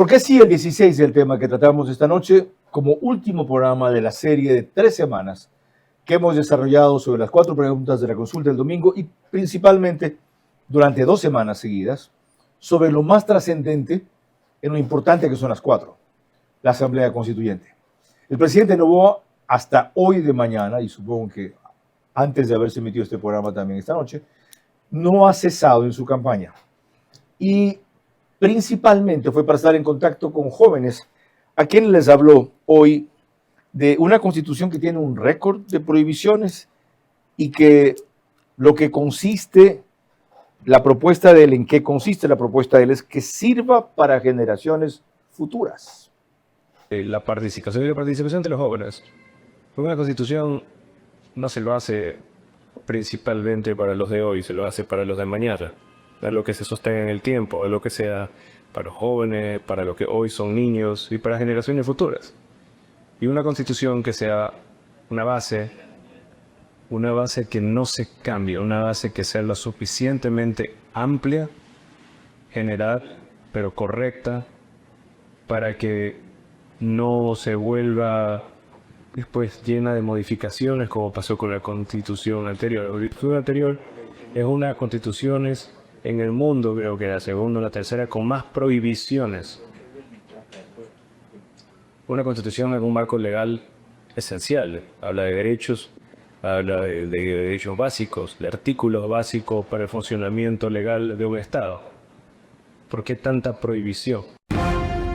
Porque sí, el 16 es el tema que tratamos esta noche como último programa de la serie de 3 semanas que hemos desarrollado sobre las 4 preguntas de la consulta del domingo y principalmente durante 2 semanas seguidas sobre lo más trascendente en lo importante que son las 4, la Asamblea Constituyente. El presidente Noboa hasta hoy de mañana, y supongo que antes de haberse emitido este programa también esta noche, no ha cesado en su campaña. Y principalmente fue para estar en contacto con jóvenes a quienes les habló hoy de una constitución que tiene un récord de prohibiciones y que lo que consiste, la propuesta de él, en qué consiste la propuesta de él, es que sirva para generaciones futuras. La participación y la participación de los jóvenes. Porque una constitución no se lo hace principalmente para los de hoy, se lo hace para los de mañana. Para lo que se sostenga en el tiempo, lo que sea para los jóvenes, para los que hoy son niños y para generaciones futuras. Y una constitución que sea una base que no se cambie, una base que sea lo suficientemente amplia, general, pero correcta, para que no se vuelva después llena de modificaciones como pasó con la constitución anterior. La constitución anterior es una de las constituciones en el mundo, creo que la segunda o la tercera, con más prohibiciones. Una constitución es un marco legal esencial. Habla de derechos, habla de derechos básicos, de artículos básicos para el funcionamiento legal de un Estado. ¿Por qué tanta prohibición?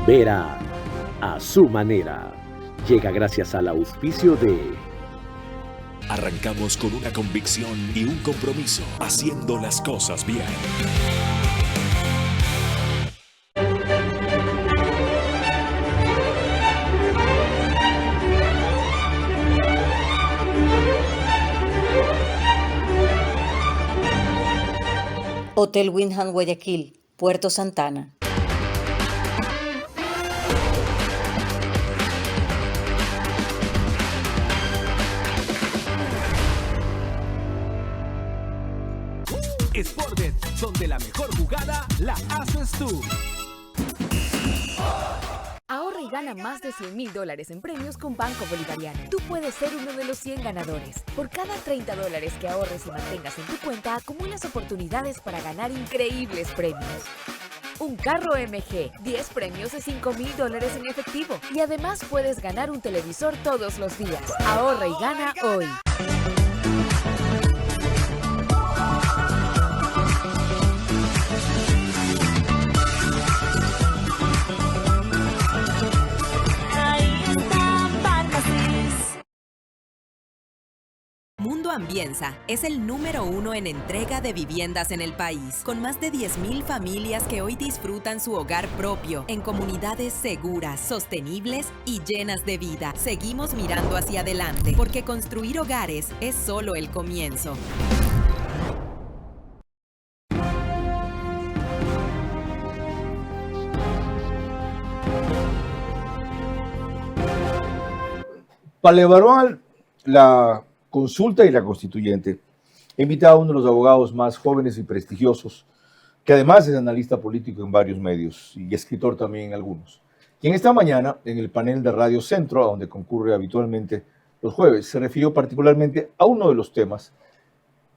Verá a su manera. Llega gracias al auspicio de... Arrancamos con una convicción y un compromiso, haciendo las cosas bien. Hotel Windham Guayaquil, Puerto Santana. Sportbet, donde la mejor jugada la haces tú. Ahorra y gana más de $100,000 en premios con Banco Bolivariano. Tú puedes ser uno de los 100 ganadores. Por cada $30 que ahorres y mantengas en tu cuenta, acumulas oportunidades para ganar increíbles premios. Un carro MG, 10 premios de $5,000 en efectivo. Y además puedes ganar un televisor todos los días. Ahorra y gana hoy. Mundo Ambienza es el número 1 en entrega de viviendas en el país, con más de 10,000 familias que hoy disfrutan su hogar propio en comunidades seguras, sostenibles y llenas de vida. Seguimos mirando hacia adelante, porque construir hogares es solo el comienzo. Para evaluar la consulta y la constituyente, he invitado a uno de los abogados más jóvenes y prestigiosos, que además es analista político en varios medios y escritor también en algunos, quien esta mañana en el panel de Radio Centro, a donde concurre habitualmente los jueves, se refirió particularmente a uno de los temas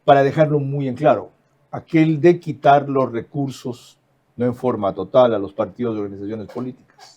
para dejarlo muy en claro, aquel de quitar los recursos, no en forma total, a los partidos y organizaciones políticas.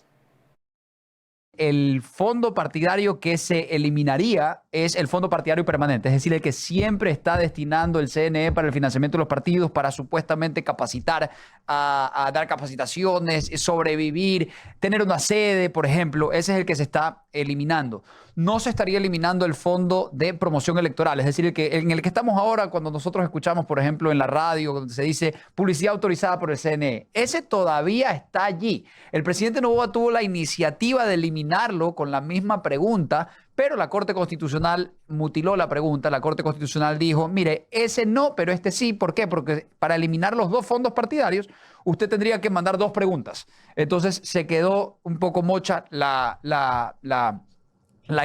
El fondo partidario que se eliminaría es el fondo partidario permanente, es decir, el que siempre está destinando el CNE para el financiamiento de los partidos, para supuestamente capacitar, a dar capacitaciones, sobrevivir, tener una sede, por ejemplo. Ese es el que se está eliminando. No se estaría eliminando el fondo de promoción electoral, es decir, en el que estamos ahora cuando nosotros escuchamos, por ejemplo, en la radio, donde se dice publicidad autorizada por el CNE. Ese todavía está allí. El presidente Noboa tuvo la iniciativa de eliminarlo con la misma pregunta, pero la Corte Constitucional mutiló la pregunta. La Corte Constitucional dijo, mire, ese no, pero este sí. ¿Por qué? Porque para eliminar los dos fondos partidarios, usted tendría que mandar 2 preguntas. Entonces se quedó un poco mocha la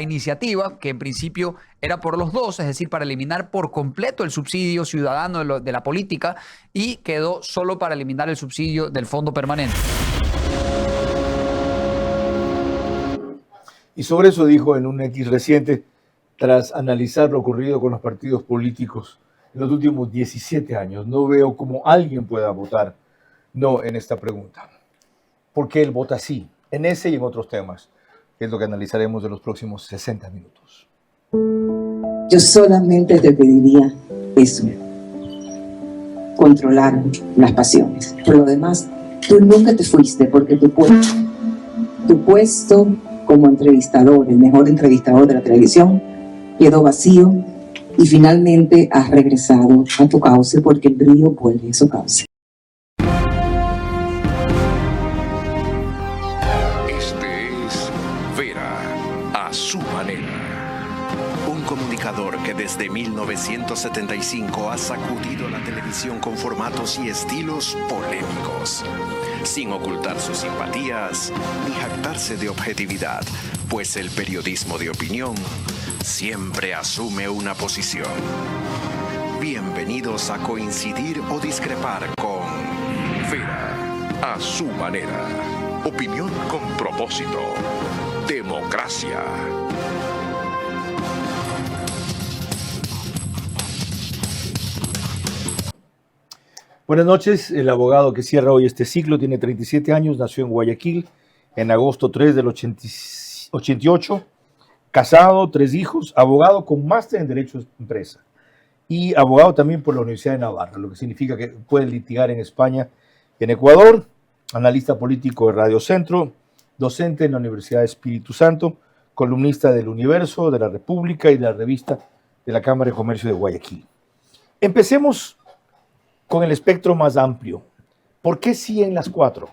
iniciativa, que en principio era por los dos, es decir, para eliminar por completo el subsidio ciudadano de la política, y quedó solo para eliminar el subsidio del fondo permanente. Y sobre eso dijo en un X reciente, tras analizar lo ocurrido con los partidos políticos en los últimos 17 años, no veo cómo alguien pueda votar no en esta pregunta. ¿Por qué él vota sí? En ese y en otros temas, que es lo que analizaremos en los próximos 60 minutos. Yo solamente te pediría eso, controlar las pasiones. Por lo demás, tú nunca te fuiste porque tu puesto como entrevistador, el mejor entrevistador de la televisión, quedó vacío y finalmente has regresado a tu cauce porque el brillo vuelve a su cauce. Este es Vera a su manera. Un comunicador que desde 1975 ha sacudido la televisión con formatos y estilos polémicos, sin ocultar sus simpatías ni jactarse de objetividad, pues el periodismo de opinión siempre asume una posición. Bienvenidos a coincidir o discrepar con Vera a su manera. Opinión con propósito. Democracia. Buenas noches. El abogado que cierra hoy este ciclo tiene 37 años, nació en Guayaquil en agosto 3 del 88, casado, 3 hijos, abogado con máster en Derecho de Empresa y abogado también por la Universidad de Navarra, lo que significa que puede litigar en España y en Ecuador, analista político de Radio Centro, docente en la Universidad de Espíritu Santo, columnista del Universo, de la República y de la revista de la Cámara de Comercio de Guayaquil. Empecemos con el espectro más amplio. ¿Por qué sí en las 4?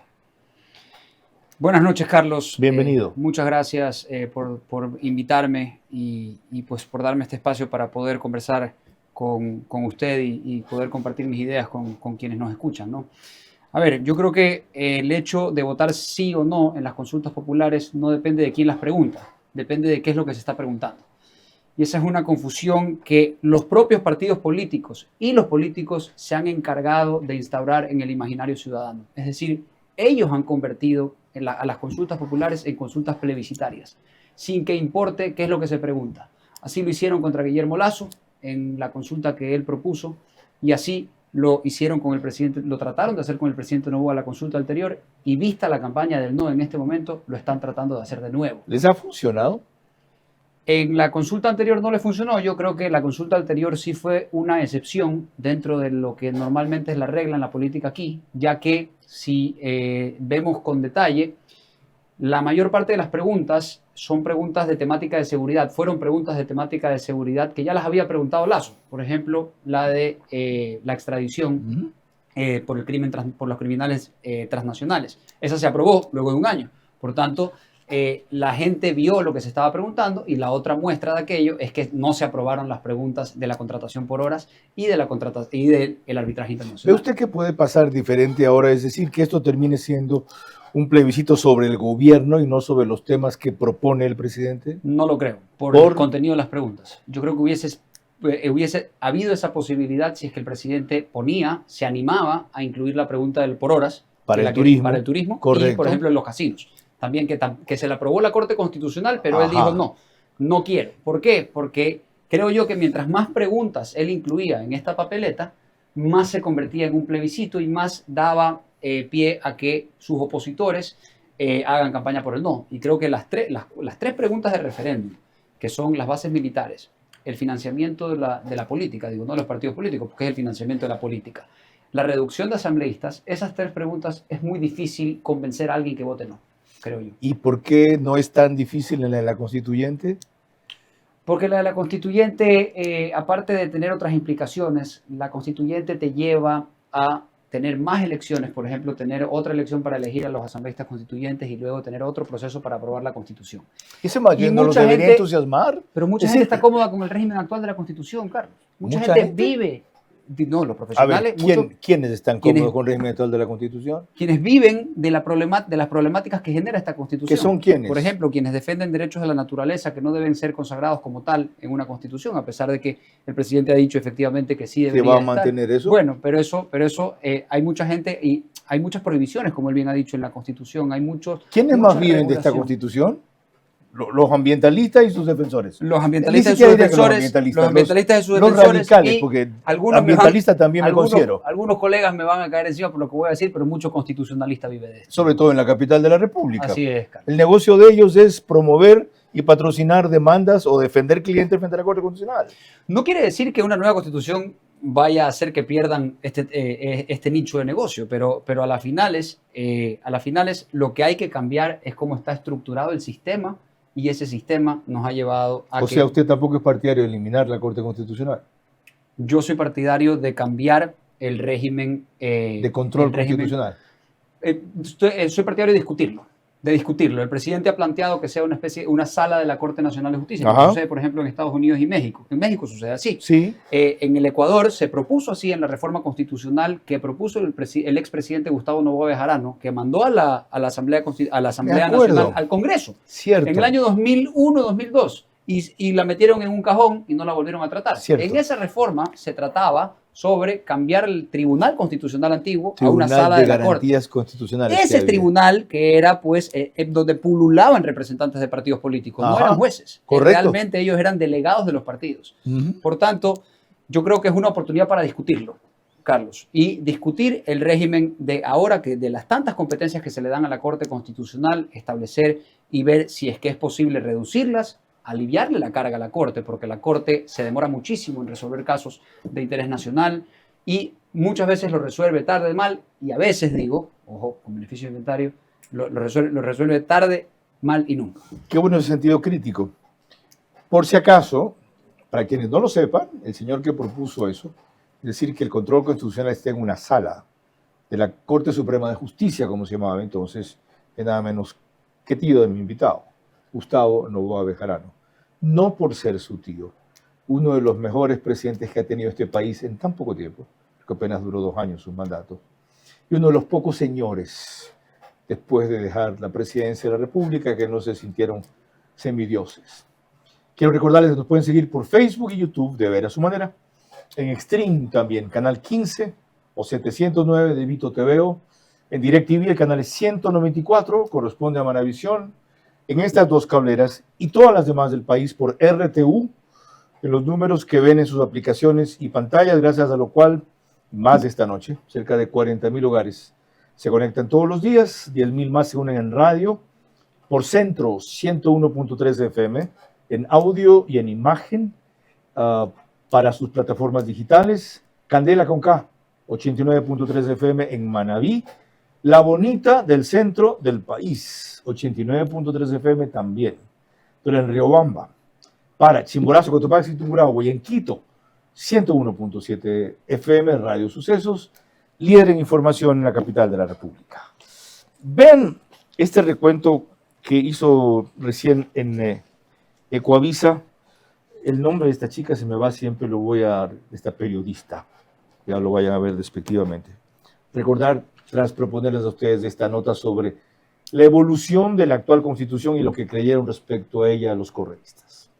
Buenas noches, Carlos. Bienvenido. Muchas gracias por invitarme y pues por darme este espacio para poder conversar con usted y poder compartir mis ideas con quienes nos escuchan, ¿no? A ver, yo creo que el hecho de votar sí o no en las consultas populares no depende de quién las pregunta, depende de qué es lo que se está preguntando. Y esa es una confusión que los propios partidos políticos y los políticos se han encargado de instaurar en el imaginario ciudadano. Es decir, ellos han convertido a las consultas populares en consultas plebiscitarias, sin que importe qué es lo que se pregunta. Así lo hicieron contra Guillermo Lasso en la consulta que él propuso y así lo hicieron con el presidente, lo trataron de hacer con el presidente Noboa a la consulta anterior y vista la campaña del no en este momento, lo están tratando de hacer de nuevo. ¿Les ha funcionado? En la consulta anterior no le funcionó. Yo creo que la consulta anterior sí fue una excepción dentro de lo que normalmente es la regla en la política aquí, ya que si vemos con detalle, la mayor parte de las preguntas son preguntas de temática de seguridad. Fueron preguntas de temática de seguridad que ya las había preguntado Lasso. Por ejemplo, la de la extradición por el crimen por los criminales transnacionales. Esa se aprobó luego de un año. Por tanto, la gente vio lo que se estaba preguntando y la otra muestra de aquello es que no se aprobaron las preguntas de la contratación por horas y del arbitraje internacional. ¿Ve usted que puede pasar diferente ahora? Es decir, que esto termine siendo un plebiscito sobre el gobierno y no sobre los temas que propone el presidente. No lo creo, por el contenido de las preguntas. Yo creo que hubiese habido esa posibilidad si es que el presidente se animaba a incluir la pregunta del por horas para el turismo, correcto. Y, por ejemplo, en los casinos. También que se la aprobó la Corte Constitucional, pero él dijo no quiero. ¿Por qué? Porque creo yo que mientras más preguntas él incluía en esta papeleta, más se convertía en un plebiscito y más daba pie a que sus opositores hagan campaña por el no. Y creo que las tres preguntas de referéndum, que son las bases militares, el financiamiento de la política, no de los partidos políticos, porque es el financiamiento de la política, la reducción de asambleístas, esas tres preguntas es muy difícil convencer a alguien que vote no. Creo yo. ¿Y por qué no es tan difícil en la de la constituyente? Porque la de la constituyente, aparte de tener otras implicaciones, la constituyente te lleva a tener más elecciones, por ejemplo, tener otra elección para elegir a los asambleístas constituyentes y luego tener otro proceso para aprobar la constitución. Ese más bien no los debería entusiasmar. Pero mucha gente está cómoda con el régimen actual de la constitución, Carlos. Mucha gente vive. No, los profesionales. A ver, ¿quiénes están cómodos con el régimen actual de la Constitución? Quienes viven de las problemáticas que genera esta Constitución. ¿Qué son quiénes? Por ejemplo, quienes defienden derechos de la naturaleza que no deben ser consagrados como tal en una Constitución, a pesar de que el presidente ha dicho efectivamente que sí debería estar. ¿Se va a mantener eso? Bueno, pero eso hay mucha gente y hay muchas prohibiciones, como él bien ha dicho, en la Constitución. Hay muchos. ¿Quiénes más viven de esta Constitución? Los ambientalistas y sus defensores. Los ambientalistas y sus defensores. Los ambientalistas y sus defensores. Los radicales, porque ambientalistas también me considero. Algunos colegas me van a caer encima por lo que voy a decir, pero mucho constitucionalista vive de esto. Sobre todo en la capital de la República. Así es, Carlos. El negocio de ellos es promover y patrocinar demandas o defender clientes frente a la Corte Constitucional. No quiere decir que una nueva constitución vaya a hacer que pierdan este nicho de negocio, pero a las finales lo que hay que cambiar es cómo está estructurado el sistema, y ese sistema nos ha llevado a O sea, usted tampoco es partidario de eliminar la Corte Constitucional. Yo soy partidario de cambiar el régimen... de control constitucional. Soy partidario de discutirlo. El presidente ha planteado que sea una sala de la Corte Nacional de Justicia, como sucede, por ejemplo, en Estados Unidos y México. En México sucede así. Sí. En el Ecuador se propuso así en la reforma constitucional que propuso el expresidente Gustavo Noboa Bejarano, que mandó a la Asamblea Nacional, al Congreso, Cierto. en el año 2001-2002, y la metieron en un cajón y no la volvieron a tratar. Cierto. En esa reforma se trataba sobre cambiar el Tribunal Constitucional antiguo a una sala de la Corte. Garantías constitucionales. Ese tribunal que era, pues, donde pululaban representantes de partidos políticos, no eran jueces. Correcto. Realmente ellos eran delegados de los partidos. Por tanto, yo creo que es una oportunidad para discutirlo, Carlos, y discutir el régimen de ahora, que de las tantas competencias que se le dan a la Corte Constitucional, establecer y ver si es que es posible reducirlas, aliviarle la carga a la Corte, porque la Corte se demora muchísimo en resolver casos de interés nacional y muchas veces lo resuelve tarde, mal, y a veces, digo, ojo, con beneficio de inventario, lo resuelve tarde, mal y nunca. Qué bueno ese sentido crítico. Por si acaso, para quienes no lo sepan, el señor que propuso eso, es decir, que el control constitucional esté en una sala de la Corte Suprema de Justicia, como se llamaba entonces, es nada menos que tío de mi invitado, Gustavo Noboa Bejarano. No por ser su tío, uno de los mejores presidentes que ha tenido este país en tan poco tiempo, que apenas duró 2 años su mandato, y uno de los pocos señores, después de dejar la presidencia de la República, que no se sintieron semidioses. Quiero recordarles que nos pueden seguir por Facebook y YouTube de Ver a Su Manera, en Extreme también, canal 15 o 709 de Vito TVO, en DirecTV el canal es 194, corresponde a Manavisión, en estas 2 cableras y todas las demás del país por RTU, en los números que ven en sus aplicaciones y pantallas, gracias a lo cual, más de esta noche, cerca de 40,000 hogares se conectan todos los días, 10,000 más se unen en radio, por Centro 101.3 FM, en audio y en imagen, para sus plataformas digitales, Candela con K, 89.3 FM en Manabí, La Bonita del centro del país, 89.3 FM también, pero en Riobamba, para Chimborazo, Cotopaxi y Tungurahua, y en Quito, 101.7 FM, Radio Sucesos, líder en información en la capital de la República. Ven este recuento que hizo recién en Ecoavisa. El nombre de esta chica se me va, siempre lo voy a dar, esta periodista, ya lo vayan a ver despectivamente. Recordar, tras proponerles a ustedes esta nota sobre la evolución de la actual Constitución y lo que creyeron respecto a ella los correístas.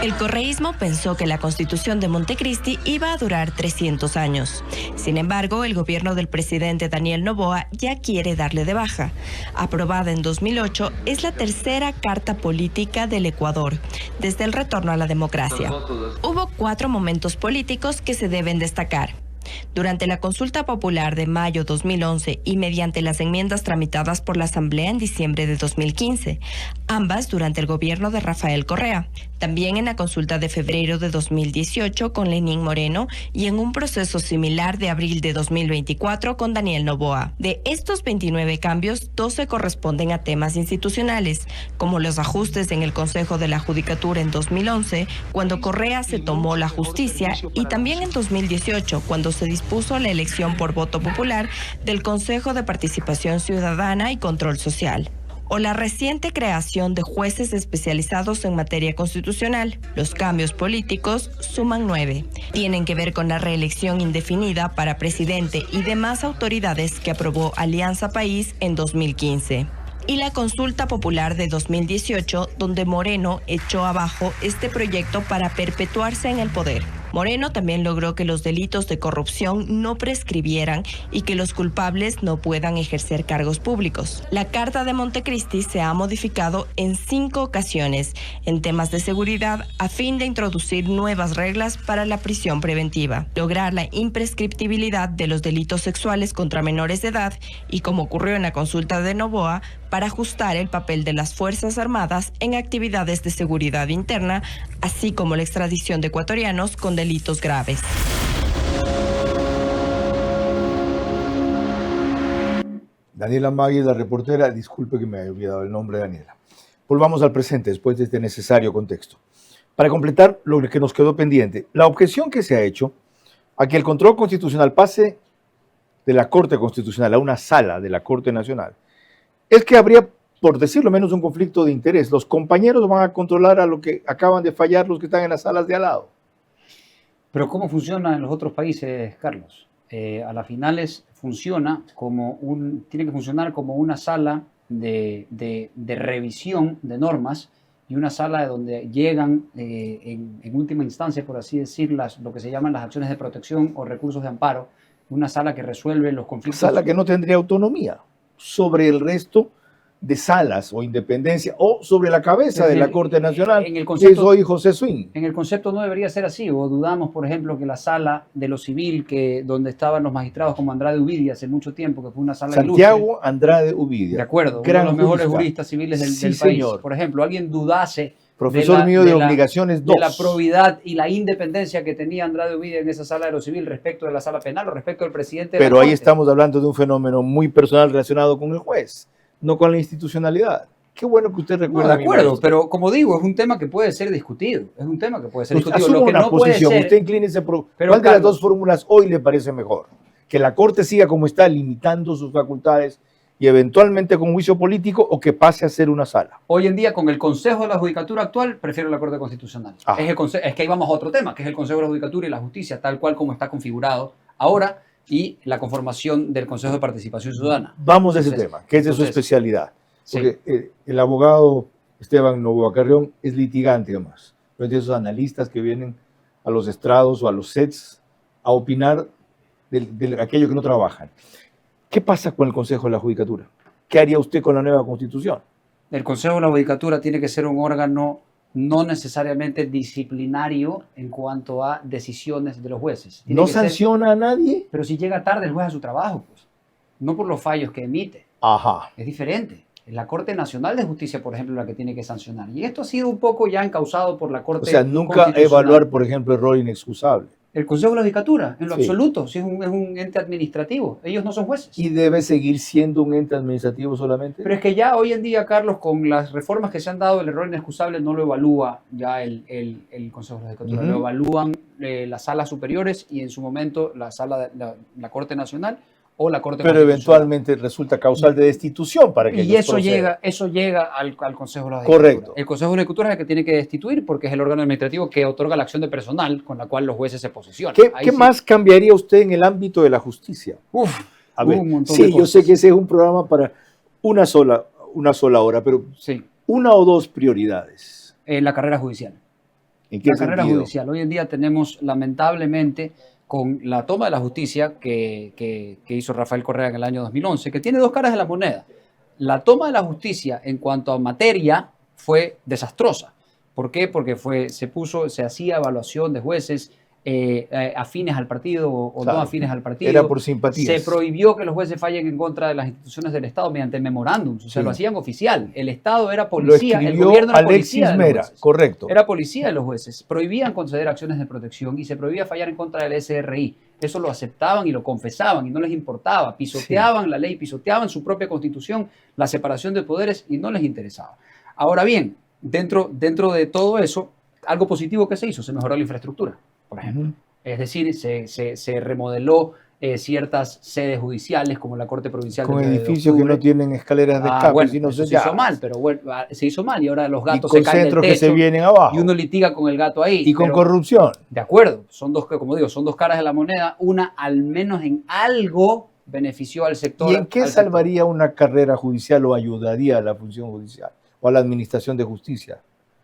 El correísmo pensó que la Constitución de Montecristi iba a durar 300 años. Sin embargo, el gobierno del presidente Daniel Noboa ya quiere darle de baja. Aprobada en 2008, es la tercera carta política del Ecuador desde el retorno a la democracia. Hubo 4 momentos políticos que se deben destacar. Durante la consulta popular de mayo 2011 y mediante las enmiendas tramitadas por la Asamblea en diciembre de 2015, ambas durante el gobierno de Rafael Correa, también en la consulta de febrero de 2018 con Lenín Moreno y en un proceso similar de abril de 2024 con Daniel Noboa. De estos 29 cambios, 12 corresponden a temas institucionales, como los ajustes en el Consejo de la Judicatura en 2011, cuando Correa se tomó la justicia, y también en 2018, cuando se dispuso la elección por voto popular del Consejo de Participación Ciudadana y Control Social. O la reciente creación de jueces especializados en materia constitucional. Los cambios políticos suman 9. Tienen que ver con la reelección indefinida para presidente y demás autoridades que aprobó Alianza País en 2015. Y la consulta popular de 2018, donde Moreno echó abajo este proyecto para perpetuarse en el poder. Moreno también logró que los delitos de corrupción no prescribieran y que los culpables no puedan ejercer cargos públicos. La Carta de Montecristi se ha modificado en 5 ocasiones en temas de seguridad a fin de introducir nuevas reglas para la prisión preventiva, lograr la imprescriptibilidad de los delitos sexuales contra menores de edad y, como ocurrió en la consulta de Noboa, para ajustar el papel de las Fuerzas Armadas en actividades de seguridad interna, así como la extradición de ecuatorianos con delitos graves. Daniela Magui, la reportera, disculpe que me haya olvidado el nombre de Daniela. Volvamos al presente después de este necesario contexto. Para completar lo que nos quedó pendiente, la objeción que se ha hecho a que el control constitucional pase de la Corte Constitucional a una sala de la Corte Nacional es que habría, por decirlo menos, un conflicto de interés. Los compañeros van a controlar a lo que acaban de fallar los que están en las salas de al lado. Pero ¿cómo funciona en los otros países, Carlos? A las finales funciona tiene que funcionar como una sala de revisión de normas y una sala donde llegan en última instancia, por así decir, lo que se llaman las acciones de protección o recursos de amparo, una sala que resuelve los conflictos. Sala que no tendría autonomía sobre el resto de salas o independencia o sobre la cabeza de la Corte Nacional, que es hoy José Swing. En el concepto no debería ser así, o dudamos, por ejemplo, que la sala de lo civil, donde estaban los magistrados como Andrade Ubidia hace mucho tiempo, que fue una sala Santiago ilustre, Andrade Ubidia. de acuerdo, uno de los mejores juristas civiles del país. Señor. Por ejemplo, alguien dudase Profesor mío de obligaciones 2. De la probidad y la independencia que tenía Andrade Ubidia en esa sala de lo civil respecto de la sala penal o respecto del presidente de Pero la ahí Corte. estamos hablando de un fenómeno muy personal relacionado con el juez, no con la institucionalidad. Qué bueno que usted recuerda. No, de acuerdo, pero como digo, es un tema que puede ser discutido. Es un tema que puede ser discutido. Asuma Lo que una no posición. puede ser, Usted inclínese por pero, ¿cuál de las Carlos, dos fórmulas hoy le parece mejor? Que la Corte siga como está, limitando sus facultades y eventualmente con juicio político, o que pase a ser una sala. hoy en día, con el Consejo de la Judicatura actual, prefiero la Corte Constitucional. Es que ahí vamos a otro tema, que es el Consejo de la Judicatura y la Justicia, tal cual como está configurado ahora, y la conformación del Consejo de Participación Ciudadana. Vamos a ese tema, que es de su especialidad. Porque el abogado Esteban Noboa Carrión es litigante, además. Es de esos analistas que vienen a los estrados o a los sets a opinar de aquello que no trabajan. ¿Qué pasa con el Consejo de la Judicatura? ¿Qué haría usted con la nueva Constitución? El Consejo de la Judicatura tiene que ser un órgano no necesariamente disciplinario en cuanto a decisiones de los jueces. ¿No sanciona a nadie? Pero si llega tarde el juez a su trabajo, pues, no por los fallos que emite. Ajá. Es diferente. Es la Corte Nacional de Justicia, por ejemplo, la que tiene que sancionar. Y esto ha sido un poco ya encausado por la Corte. O sea, nunca evaluar, por ejemplo, error inexcusable. El Consejo de la Judicatura, en lo Sí. absoluto, si es un ente administrativo. Ellos no son jueces. ¿Y debe seguir siendo un ente administrativo solamente? Pero es que ya hoy en día, Carlos, con las reformas que se han dado, el error inexcusable no lo evalúa ya el Consejo de la Judicatura. Ujú. Lo evalúan las salas superiores y en su momento la Corte Nacional o la Corte Pero Constitucional. eventualmente resulta causal de destitución para que Y ellos eso procedan. llega al Consejo de la Judicatura. Correcto. El Consejo de la Judicatura es el que tiene que destituir porque es el órgano administrativo que otorga la acción de personal con la cual los jueces se posesionan. ¿Qué más cambiaría usted en el ámbito de la justicia? A ver, un montón de sí, yo cosas. sé que ese es un programa para una sola hora, pero sí. una o dos prioridades. La carrera judicial. ¿En qué La carrera sentido? judicial. Hoy en día tenemos, lamentablemente, con la toma de la justicia que hizo Rafael Correa en el año 2011, que tiene dos caras de la moneda. La toma de la justicia en cuanto a materia fue desastrosa. ¿Por qué? Porque se hacía evaluación de jueces afines al partido o Claro, no afines al partido. era por simpatías. Se prohibió que los jueces fallen en contra de las instituciones del Estado mediante memorándums. O sea, Sí. lo hacían oficial. El Estado era Lo policía, el escribió gobierno era Alexis policía de los Mera, jueces. correcto. Era policía de los jueces. Prohibían conceder acciones de protección y se prohibía fallar en contra del SRI. Eso lo aceptaban y lo confesaban y no les importaba. Pisoteaban la ley, pisoteaban su propia constitución, la separación de poderes y no les interesaba. Ahora bien, dentro de todo eso, algo positivo que se hizo, se mejoró la infraestructura, por ejemplo. Es decir, se remodeló ciertas sedes judiciales como la Corte Provincial Con del 9 de edificios que octubre. no tienen escaleras de escape, Bueno, sino eso se hizo mal, pero bueno, se hizo mal y ahora los gatos con se caen del centros que se techo vienen abajo. y uno litiga con el gato ahí. Y con pero- corrupción. De acuerdo, son dos, como digo, son dos caras de la moneda. Una al menos en algo benefició al sector. ¿Y en qué al sector. salvaría una carrera judicial o ayudaría a la función judicial o a la administración de justicia?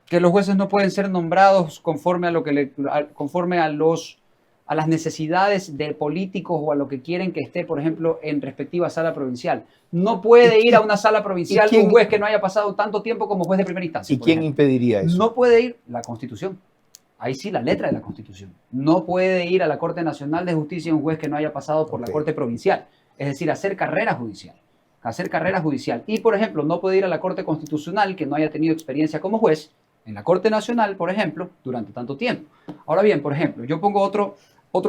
Que los jueces no pueden ser nombrados conforme a lo que conforme a las necesidades de políticos o a lo que quieren que esté, por ejemplo, en respectiva sala provincial. No puede ir a una sala provincial un juez que no haya pasado tanto tiempo como juez de primera instancia. ¿Y quién impediría eso? No puede ir la Constitución. Ahí sí, la letra de la Constitución. No puede ir a la Corte Nacional de Justicia un juez que no haya pasado por la Corte Provincial. Es decir, hacer carrera judicial. Hacer carrera judicial. Y, por ejemplo, no puede ir a la Corte Constitucional que no haya tenido experiencia como juez en la Corte Nacional, por ejemplo, durante tanto tiempo. Ahora bien, por ejemplo, yo pongo otro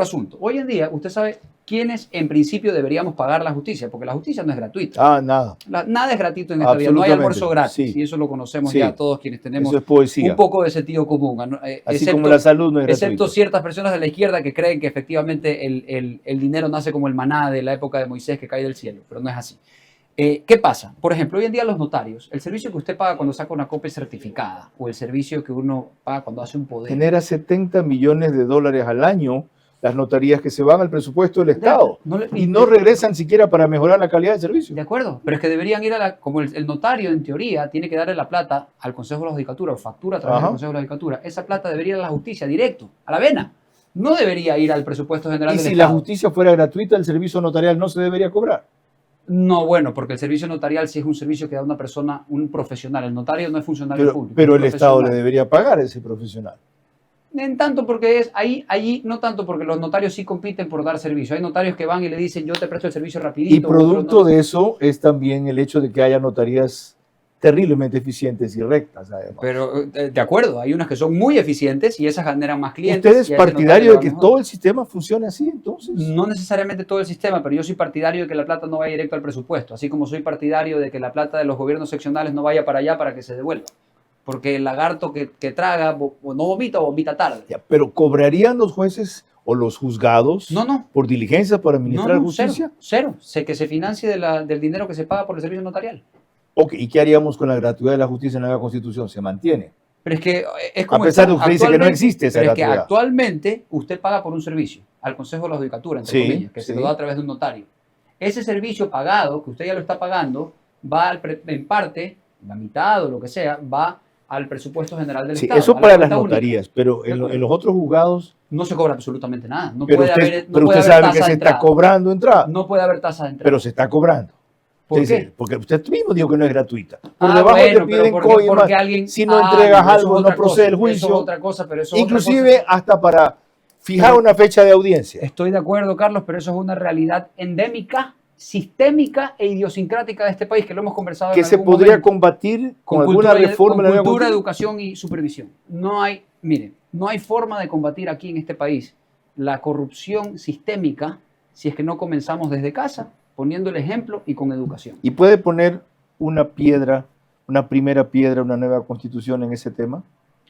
asunto. Hoy en día, usted sabe quiénes en principio deberíamos pagar la justicia, porque la justicia no es gratuita. Nada. Nada es gratuito en esta vida. No hay almuerzo gratis. Sí. Y eso lo conocemos ya todos quienes tenemos un poco de sentido común. Así como la salud no es gratuita. Excepto ciertas personas de la izquierda que creen que efectivamente el dinero nace como el maná de la época de Moisés que cae del cielo, pero no es así. ¿Qué pasa? Por ejemplo, hoy en día los notarios, el servicio que usted paga cuando saca una copia certificada o el servicio que uno paga cuando hace un poder. Genera $70 millones al año las notarías que se van al presupuesto del Estado y no regresan siquiera para mejorar la calidad del servicio. De acuerdo, pero es que deberían ir como el notario en teoría tiene que darle la plata al Consejo de la Judicatura o factura a través del Consejo de la Judicatura, esa plata debería ir a la justicia directo, a la vena. No debería ir al presupuesto general del Estado. Y si la justicia fuera gratuita, el servicio notarial no se debería cobrar. No, bueno, porque el servicio notarial sí es un servicio que da una persona, un profesional. El notario no es funcionario público. Pero el Estado le debería pagar a ese profesional. En tanto porque allí no tanto porque los notarios sí compiten por dar servicio. Hay notarios que van y le dicen yo te presto el servicio rapidito. Y producto de eso es también el hecho de que haya notarías terriblemente eficientes y rectas, además. Pero, de acuerdo, hay unas que son muy eficientes y esas generan más clientes. ¿Usted es partidario de que todo el sistema funcione así, entonces? No necesariamente todo el sistema, pero yo soy partidario de que la plata no vaya directo al presupuesto, así como soy partidario de que la plata de los gobiernos seccionales no vaya para allá para que se devuelva. Porque el lagarto que traga no vomita o vomita tarde. Ya, pero ¿cobrarían los jueces o los juzgados por diligencias para administrar justicia? Cero. Sé que se financie del dinero que se paga por el servicio notarial. Ok, ¿y qué haríamos con la gratuidad de la justicia en la nueva Constitución? ¿Se mantiene? Pero es que es como a pesar de que usted dice que no existe esa gratuidad. Pero es que actualmente usted paga por un servicio al Consejo de la Judicatura, entre comillas, que se lo da a través de un notario. Ese servicio pagado, que usted ya lo está pagando, va en parte, la mitad o lo que sea, va al presupuesto general del Estado. Eso para las notarías, pero en los otros juzgados no se cobra absolutamente nada. Pero usted sabe que se está cobrando entrada. No puede haber tasa de entrada. Pero se está cobrando. ¿Por qué? Porque usted mismo dijo que no es gratuita. Por debajo te piden coimas, si no entregas algo no procede el juicio. Eso es otra cosa, pero eso inclusive es otra cosa. Hasta para fijar una fecha de audiencia. Estoy de acuerdo, Carlos, pero eso es una realidad endémica, sistémica e idiosincrática de este país, que lo hemos conversado que en se algún podría momento, combatir con alguna reforma. Con cultura, educación y supervisión. No hay forma de combatir aquí en este país la corrupción sistémica si es que no comenzamos desde casa, poniendo el ejemplo y con educación. ¿Y puede poner una primera piedra, una nueva constitución en ese tema?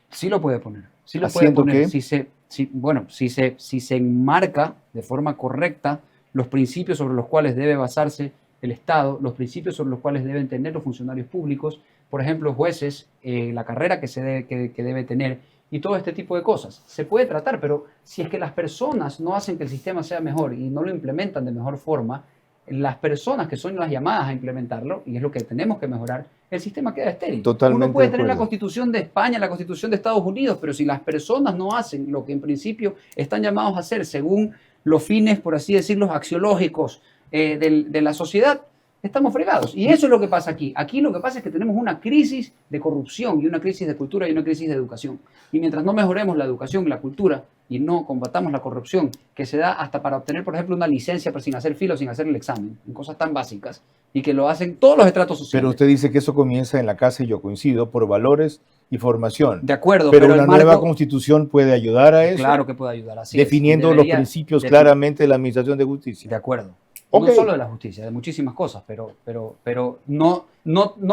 Sí lo puede poner. Sí lo puede poner. Si se enmarca de forma correcta los principios sobre los cuales debe basarse el Estado, los principios sobre los cuales deben tener los funcionarios públicos, por ejemplo, jueces, la carrera que debe tener y todo este tipo de cosas. Se puede tratar, pero si es que las personas no hacen que el sistema sea mejor y no lo implementan de mejor forma, las personas que son las llamadas a implementarlo, y es lo que tenemos que mejorar, el sistema queda estéril. Totalmente. Uno puede tener la Constitución de España, la Constitución de Estados Unidos, pero si las personas no hacen lo que en principio están llamados a hacer según los fines, por así decirlo, axiológicos de la sociedad, estamos fregados. Y eso es lo que pasa aquí. Aquí lo que pasa es que tenemos una crisis de corrupción y una crisis de cultura y una crisis de educación. Y mientras no mejoremos la educación y la cultura y no combatamos la corrupción que se da hasta para obtener, por ejemplo, una licencia pero sin hacer fila o sin hacer el examen, en cosas tan básicas, y que lo hacen todos los estratos sociales. Pero usted dice que eso comienza en la casa y yo coincido, por valores y formación. De acuerdo. Pero una nueva constitución puede ayudar a eso. Claro que puede ayudar, así definiendo los principios claramente de la administración de justicia. De acuerdo. Okay. No solo de la justicia, de muchísimas cosas, pero no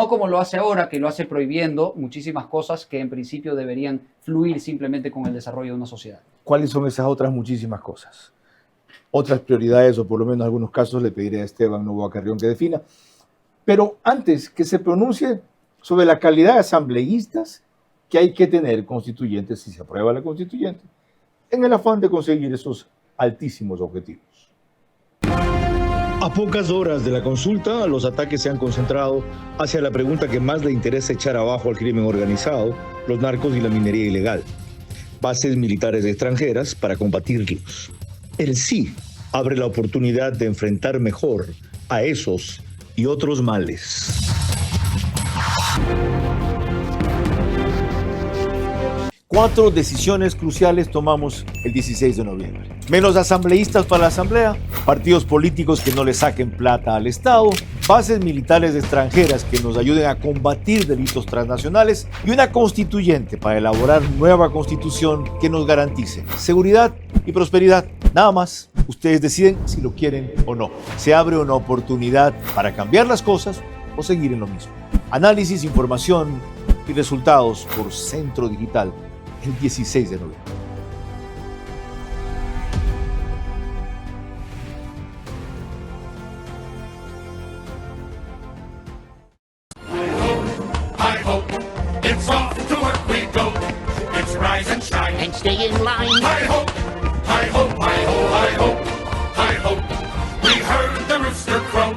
como lo hace ahora, que lo hace prohibiendo muchísimas cosas que en principio deberían fluir simplemente con el desarrollo de una sociedad. ¿Cuáles son esas otras muchísimas cosas? Otras prioridades, o por lo menos en algunos casos, le pediré a Esteban Novoa Carrión que defina. Pero antes que se pronuncie sobre la calidad de asambleístas que hay que tener constituyentes, si se aprueba la constituyente, en el afán de conseguir esos altísimos objetivos. A pocas horas de la consulta, los ataques se han concentrado hacia la pregunta que más le interesa echar abajo al crimen organizado, los narcos y la minería ilegal. Bases militares extranjeras para combatirlos. El sí abre la oportunidad de enfrentar mejor a esos y otros males. Cuatro decisiones cruciales tomamos el 16 de noviembre. Menos asambleístas para la asamblea, partidos políticos que no le saquen plata al Estado, bases militares extranjeras que nos ayuden a combatir delitos transnacionales y una constituyente para elaborar nueva constitución que nos garantice seguridad y prosperidad. Nada más, ustedes deciden si lo quieren o no. Se abre una oportunidad para cambiar las cosas o seguir en lo mismo. Análisis, información y resultados por Centro Digital el 16 de noviembre. I hope it's off to work we go. It's rise and shine and stay in line. I hope, I hope, I hope, I hope, I hope. We heard the rooster crow.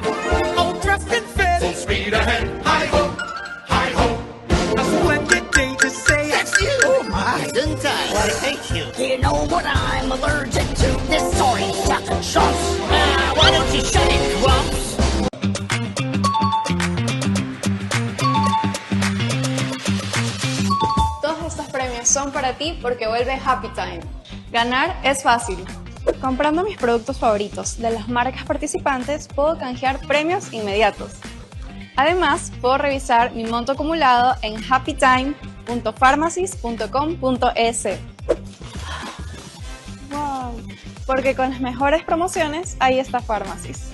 All dressed and fit, full speed ahead. I hope, I hope. A splendid day to say it's you. Oh my, isn't I? Why, thank you. Do you know what I'm allergic to? This orange chocolate sauce. Why don't you shut it, Grumps? Son para ti porque vuelve Happy Time. Ganar es fácil. Comprando mis productos favoritos de las marcas participantes, puedo canjear premios inmediatos. Además, puedo revisar mi monto acumulado en happytime.pharmacies.com.es. Wow, porque con las mejores promociones, ahí está Pharmacies.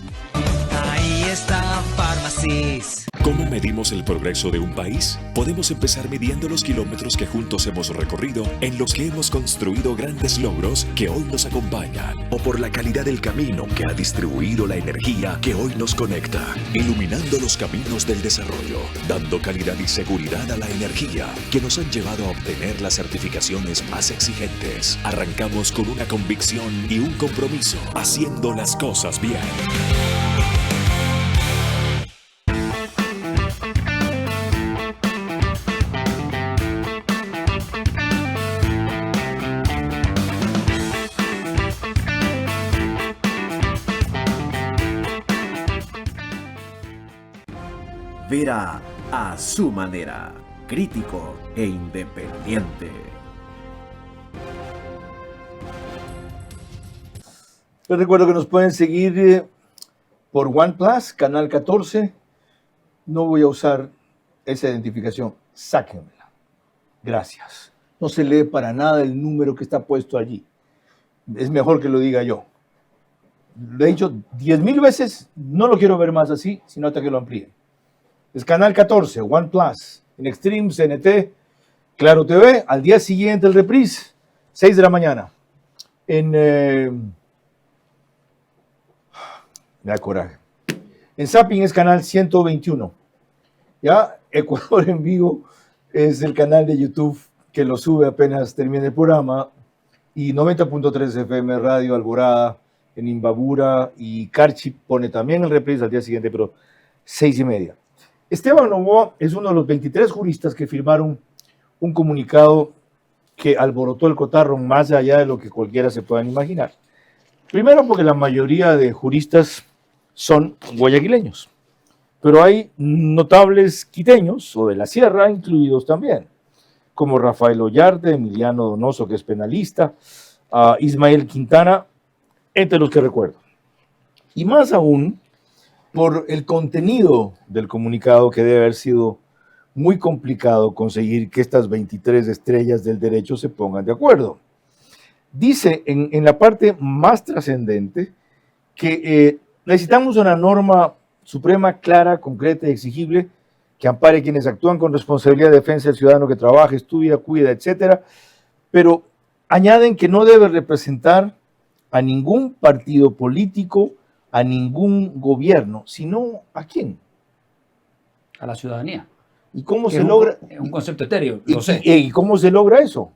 Ahí está Pharmacies. ¿Cómo medimos el progreso de un país? Podemos empezar midiendo los kilómetros que juntos hemos recorrido, en los que hemos construido grandes logros que hoy nos acompañan, o por la calidad del camino que ha distribuido la energía que hoy nos conecta, iluminando los caminos del desarrollo, dando calidad y seguridad a la energía que nos han llevado a obtener las certificaciones más exigentes. Arrancamos con una convicción y un compromiso, haciendo las cosas bien. Vera a su manera, crítico e independiente. Les recuerdo que nos pueden seguir por OnePlus, canal 14. No voy a usar esa identificación, sáquenmela. Gracias. No se lee para nada el número que está puesto allí. Es mejor que lo diga yo. Lo he dicho 10,000 veces, no lo quiero ver más así, sino hasta que lo amplíen. Es canal 14, OnePlus, en Extreme, CNT, Claro TV, al día siguiente el reprise, 6 de la mañana. Me da coraje. En Zapping es canal 121. Ya, Ecuador en vivo es el canal de YouTube que lo sube apenas termine el programa. Y 90.3 FM Radio Alborada en Imbabura, y Carchi pone también el reprise al día siguiente, pero 6:30. Esteban Novoa es uno de los 23 juristas que firmaron un comunicado que alborotó el cotarro más allá de lo que cualquiera se pueda imaginar. Primero porque la mayoría de juristas son guayaquileños, pero hay notables quiteños o de la sierra incluidos también, como Rafael Ollarte, Emiliano Donoso, que es penalista, Ismael Quintana, entre los que recuerdo. Y más aún por el contenido del comunicado, que debe haber sido muy complicado conseguir que estas 23 estrellas del derecho se pongan de acuerdo. Dice en la parte más trascendente que necesitamos una norma suprema, clara, concreta y exigible que ampare a quienes actúan con responsabilidad de defensa del ciudadano que trabaja, estudia, cuida, etc. Pero añaden que no debe representar a ningún partido político, a ningún gobierno, sino ¿a quién? A la ciudadanía. ¿Y cómo se logra? Es un concepto etéreo, lo sé. ¿Y cómo se logra eso?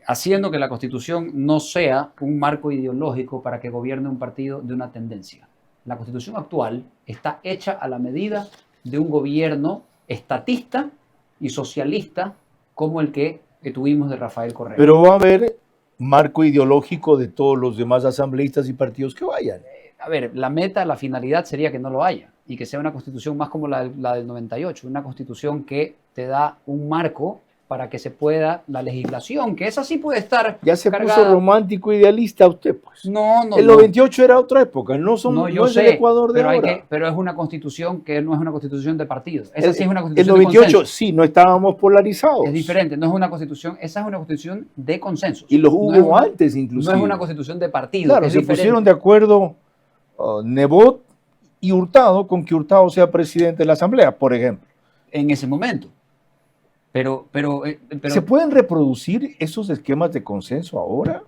Haciendo que la Constitución no sea un marco ideológico para que gobierne un partido de una tendencia. la constitución actual está hecha a la medida de un gobierno estatista y socialista como el que tuvimos de Rafael Correa. Pero va a haber marco ideológico de todos los demás asambleístas y partidos que vayan. A ver, la meta, la finalidad sería que no lo haya y que sea una constitución más como la del 98, una constitución que te da un marco para que se pueda, la legislación, que esa sí puede estar Ya se cargada. puso romántico idealista usted, pues. No, El 98 era otra época, no yo es sé, el Ecuador de pero ahora. pero es una constitución que no es una constitución de partidos. Esa sí es una El constitución de 98 consenso. sí, no estábamos polarizados. Es diferente, no es una constitución, esa es una constitución de consenso. Y los No hubo es una- antes inclusive. No es una constitución de partidos. Claro, es se diferente. pusieron de acuerdo Nebot y Hurtado con que Hurtado sea presidente de la Asamblea, por ejemplo. En ese momento. Pero ¿Se pueden reproducir esos esquemas de consenso ahora?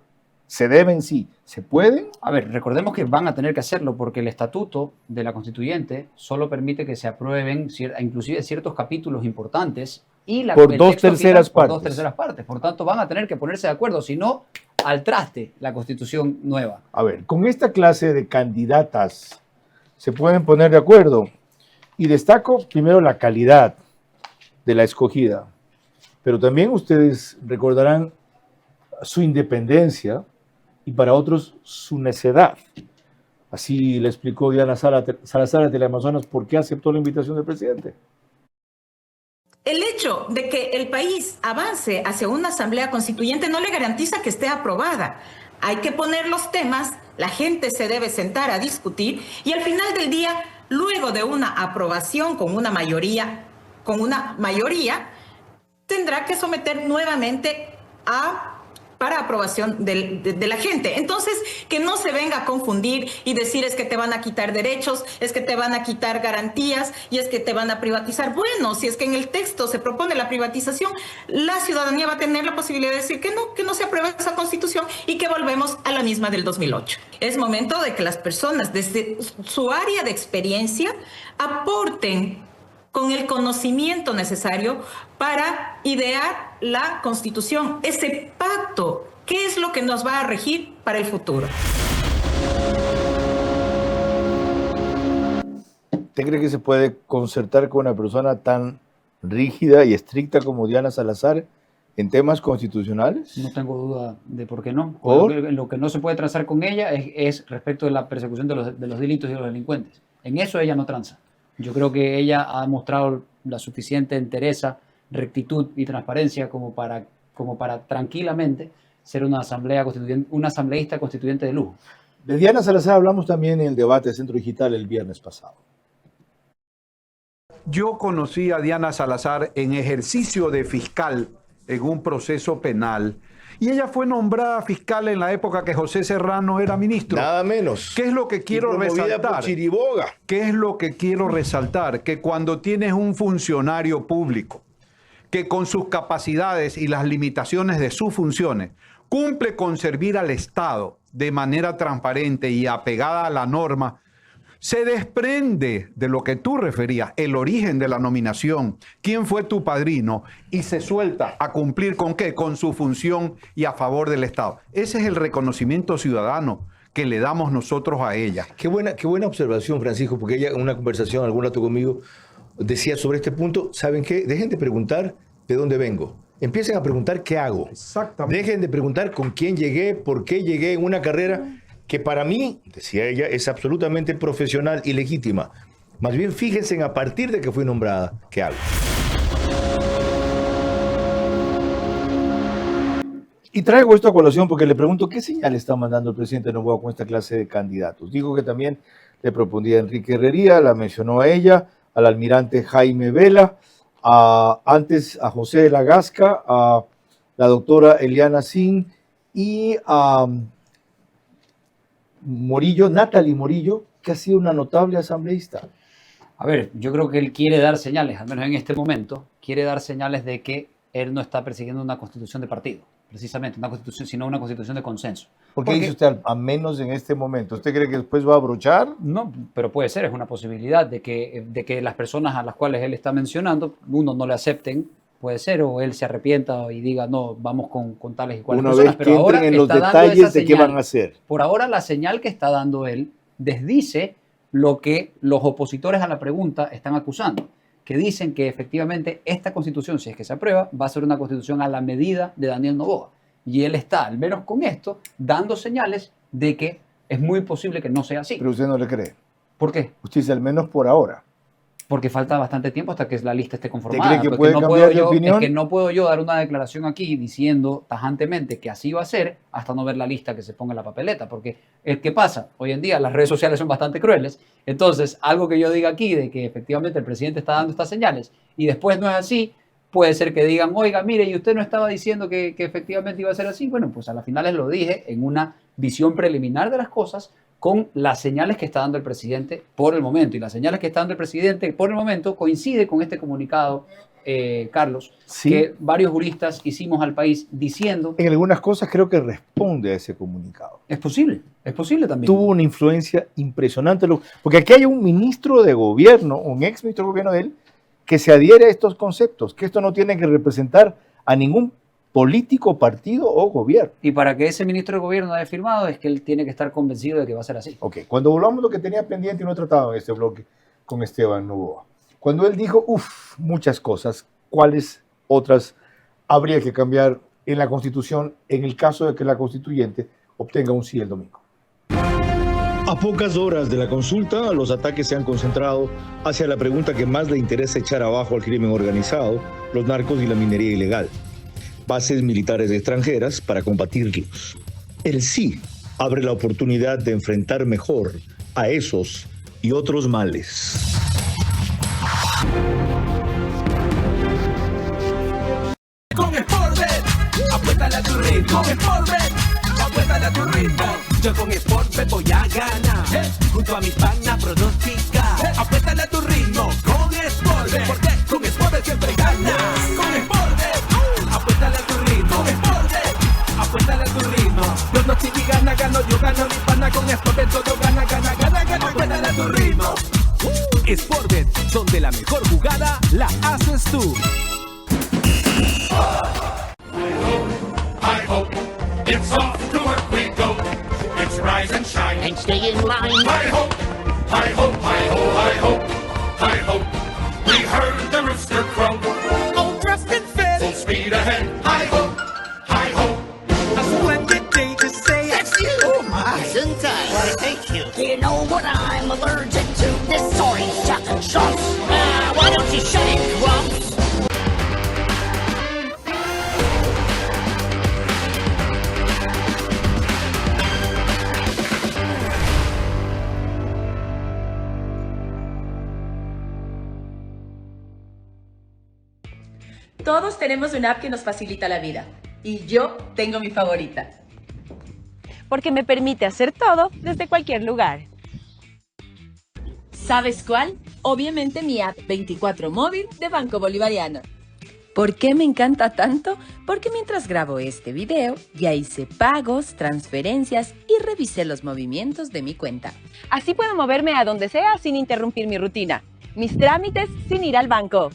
¿Se deben? Sí. ¿Se pueden? A ver, recordemos que van a tener que hacerlo porque el estatuto de la constituyente solo permite que se aprueben inclusive ciertos capítulos importantes y Por el dos texto final terceras por partes. 2/3 partes. Por tanto, van a tener que ponerse de acuerdo, si no, al traste la constitución nueva. A ver, con esta clase de candidatas se pueden poner de acuerdo. Y destaco primero la calidad de la escogida. Pero también ustedes recordarán su independencia y para otros su necedad. Así le explicó Diana Salazar de Teleamazonas por qué aceptó la invitación del presidente. El hecho de que el país avance hacia una asamblea constituyente no le garantiza que esté aprobada. Hay que poner los temas, la gente se debe sentar a discutir y al final del día, luego de una aprobación con una mayoría, tendrá que someter nuevamente para aprobación de la gente. Entonces, que no se venga a confundir y decir es que te van a quitar derechos, es que te van a quitar garantías y es que te van a privatizar. Bueno, si es que en el texto se propone la privatización, la ciudadanía va a tener la posibilidad de decir que no se aprueba esa constitución y que volvemos a la misma del 2008. Es momento de que las personas desde su área de experiencia aporten con el conocimiento necesario para idear la Constitución, ese pacto, ¿qué es lo que nos va a regir para el futuro? ¿Usted cree que se puede concertar con una persona tan rígida y estricta como Diana Salazar en temas constitucionales? No tengo duda de por qué no. ¿Por? Lo que no se puede transar con ella es respecto de la persecución de los delitos y de los delincuentes. En eso ella no transa. Yo creo que ella ha demostrado la suficiente entereza, rectitud y transparencia como para tranquilamente ser una asambleísta constituyente de lujo. De Diana Salazar hablamos también en el debate de Centro Digital el viernes pasado. Yo conocí a Diana Salazar en ejercicio de fiscal en un proceso penal y ella fue nombrada fiscal en la época que José Serrano era ministro. Nada menos. ¿Qué es lo que quiero resaltar? Por Chiriboga. ¿Qué es lo que quiero resaltar? Que cuando tienes un funcionario público que con sus capacidades y las limitaciones de sus funciones cumple con servir al Estado de manera transparente y apegada a la norma, se desprende de lo que tú referías, el origen de la nominación, quién fue tu padrino, y se suelta a cumplir con qué, con su función y a favor del Estado. Ese es el reconocimiento ciudadano que le damos nosotros a ella. Qué buena observación, Francisco, porque ella en una conversación, algún rato conmigo, decía sobre este punto, ¿saben qué? Dejen de preguntar de dónde vengo. Empiecen a preguntar qué hago. Exactamente. Dejen de preguntar con quién llegué, por qué llegué en una carrera que para mí, decía ella, es absolutamente profesional y legítima. Más bien fíjense en a partir de que fui nombrada, ¿qué hago? Y traigo esto a colación porque le pregunto qué señal está mandando el presidente Noboa con esta clase de candidatos. Dijo que también le propondría a Enrique Herrería, la mencionó a ella, al almirante Jaime Vela, antes a José de la Gasca, a la doctora Eliana Sin y a Natalie Morillo, que ha sido una notable asambleísta. A ver, yo creo que él quiere dar señales, al menos en este momento, quiere dar señales de que él no está persiguiendo una constitución de partido, precisamente, una constitución, sino una constitución de consenso. ¿Por qué dice usted a menos en este momento? ¿Usted cree que después va a abrochar? No, pero puede ser, es una posibilidad de que las personas a las cuales él está mencionando, uno no le acepten, puede ser, o él se arrepienta y diga, no, vamos con tales y cuales Una personas. vez que entren en los detalles de qué van a hacer. Por ahora la señal que está dando él desdice lo que los opositores a la pregunta están acusando, que dicen que efectivamente esta constitución, si es que se aprueba, va a ser una constitución a la medida de Daniel Noboa. Y él está, al menos con esto, dando señales de que es muy posible que no sea así. Pero usted no le cree. ¿Por qué? Usted dice al menos por ahora. Porque falta bastante tiempo hasta que la lista esté conformada. ¿Usted cree que Porque puede cambiar de opinión? Es que no puedo yo dar una declaración aquí diciendo tajantemente que así va a ser hasta no ver la lista que se ponga en la papeleta. Porque, ¿qué pasa? Hoy en día las redes sociales son bastante crueles. Entonces, algo que yo diga aquí de que efectivamente el presidente está dando estas señales y después no es así, puede ser que digan, oiga, mire, y usted no estaba diciendo que efectivamente iba a ser así. Bueno, pues a las finales lo dije en una visión preliminar de las cosas, con las señales que está dando el presidente por el momento. Y las señales que está dando el presidente por el momento coincide con este comunicado, Carlos, Sí. que varios juristas hicimos al país diciendo... En algunas cosas creo que responde a ese comunicado. Es posible también. Tuvo una influencia impresionante. Porque aquí hay un ministro de gobierno, un ex ministro de gobierno de él, que se adhiere a estos conceptos, que esto no tiene que representar a ningún político, partido o gobierno. Y para que ese ministro de gobierno haya firmado es que él tiene que estar convencido de que va a ser así. Ok, cuando volvamos a lo que tenía pendiente y no he tratado en este bloque con Esteban Noboa. Cuando él dijo, muchas cosas, ¿cuáles otras habría que cambiar en la Constitución en el caso de que la constituyente obtenga un sí el domingo? A pocas horas de la consulta, los ataques se han concentrado hacia la pregunta que más le interesa echar abajo al crimen organizado, los narcos y la minería ilegal. Bases militares extranjeras para combatirlos. El sí abre la oportunidad de enfrentar mejor a esos y otros males. Con Sportbet, apuéstale a tu ritmo. Con Sportbet, apuéstale a tu ritmo. Yo con Sportbet voy a ganar. Junto a mis panas pronosticar. Apuéstale a tu ritmo con Sportbet. Porque con Sportbet siempre ganas. Con Sportbet, apuéstale a tu ritmo. Con Sportbet, apuéstale a tu ritmo. Pronostica y gana, gano, yo gano, mi pana con Sportbet. Todo gana, gana, gana, gana. Apuéstale a tu ritmo. Sportbet, donde la mejor jugada la haces tú. Hi ho, it's off to work we go. It's rise and shine and stay in line. Hi ho, hi ho, hi ho, hi ho, hi ho. We heard the rooster crow. All dressed and fit, full speed ahead. Hi ho, hi ho. A splendid day to say That's you! Oh my! Shouldn't I? Why, thank you. Do you know what I'm allergic to? This orange chocolate chunks. Why don't you shut it, Grumps? Todos tenemos una app que nos facilita la vida. Y yo tengo mi favorita. Porque me permite hacer todo desde cualquier lugar. ¿Sabes cuál? Obviamente mi app 24 móvil de Banco Bolivariano. ¿Por qué me encanta tanto? Porque mientras grabo este video, ya hice pagos, transferencias y revisé los movimientos de mi cuenta. Así puedo moverme a donde sea sin interrumpir mi rutina. Mis trámites sin ir al banco.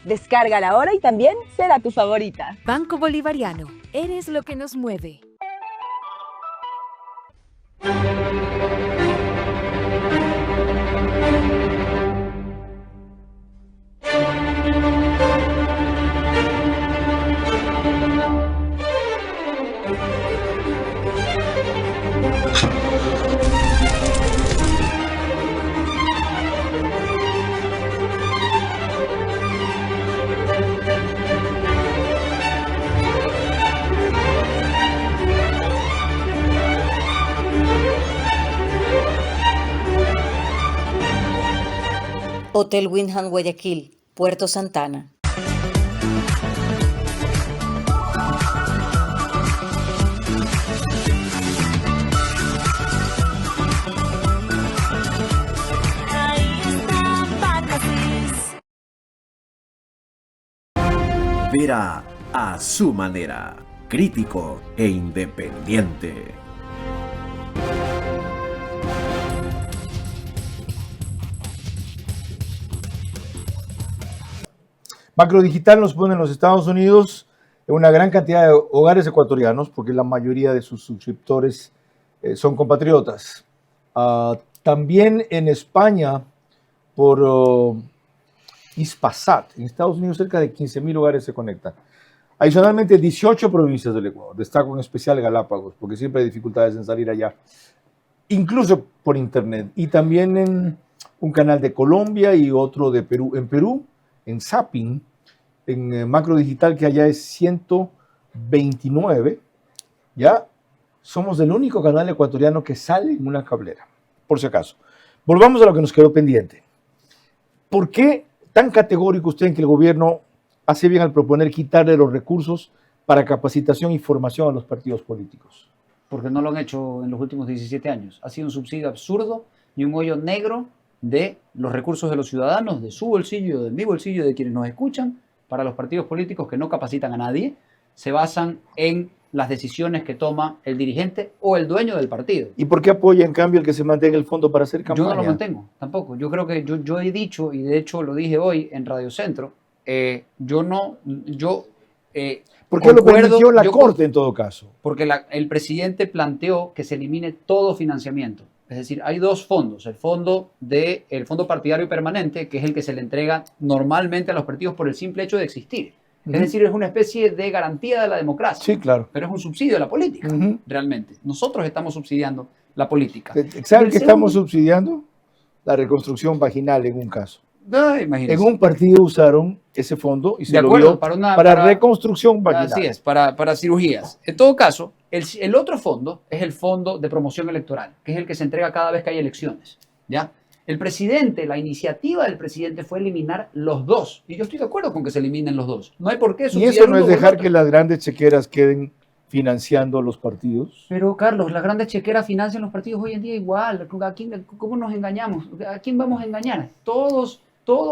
Descárgala ahora y también será tu favorita. Banco Bolivariano, eres lo que nos mueve. Hotel Windham Guayaquil, Puerto Santana. Vera a su manera, crítico e independiente. Macrodigital nos pone en los Estados Unidos una gran cantidad de hogares ecuatorianos, porque la mayoría de sus suscriptores son compatriotas. También en España, por Hispasat, en Estados Unidos cerca de 15.000 hogares se conectan. Adicionalmente, 18 provincias del Ecuador. Destaco en especial Galápagos, porque siempre hay dificultades en salir allá, incluso por internet. Y también en un canal de Colombia y otro de Perú. En Perú, en Zapping, en Macro Digital, que allá es 129, ya somos el único canal ecuatoriano que sale en una cablera, por si acaso. Volvamos a lo que nos quedó pendiente. ¿Por qué tan categórico usted en que el gobierno hace bien al proponer quitarle los recursos para capacitación y formación a los partidos políticos? Porque no lo han hecho en los últimos 17 años. Ha sido un subsidio absurdo y un hoyo negro de los recursos de los ciudadanos, de su bolsillo, de mi bolsillo, de quienes nos escuchan, para los partidos políticos que no capacitan a nadie, se basan en las decisiones que toma el dirigente o el dueño del partido. ¿Y por qué apoya en cambio el que se mantenga el fondo para hacer campaña? Yo no lo mantengo, tampoco. Yo creo que yo he dicho, y de hecho lo dije hoy en Radio Centro, ¿por qué lo permitió la Corte en todo caso? Porque el presidente planteó que se elimine todo financiamiento. Es decir, hay dos fondos. El fondo partidario permanente, que es el que se le entrega normalmente a los partidos por el simple hecho de existir. Es decir, es una especie de garantía de la democracia. Sí, claro. Pero es un subsidio de la política, realmente. Nosotros estamos subsidiando la política. ¿Saben qué estamos subsidiando? La reconstrucción vaginal en un caso. Imagínense. En un partido usaron ese fondo y se De lo acuerdo, dio para reconstrucción vaginal. Así es, para cirugías. En todo caso, el otro fondo es el fondo de promoción electoral, que es el que se entrega cada vez que hay elecciones. ¿Ya? El presidente, la iniciativa del presidente fue eliminar los dos. Y yo estoy de acuerdo con que se eliminen los dos. No hay por qué Y subsidiar eso no uno es por dejar otro. que las grandes chequeras queden financiando los partidos. Pero, Carlos, las grandes chequeras financian los partidos hoy en día igual. ¿Cómo nos engañamos? ¿A quién vamos a engañar? Todos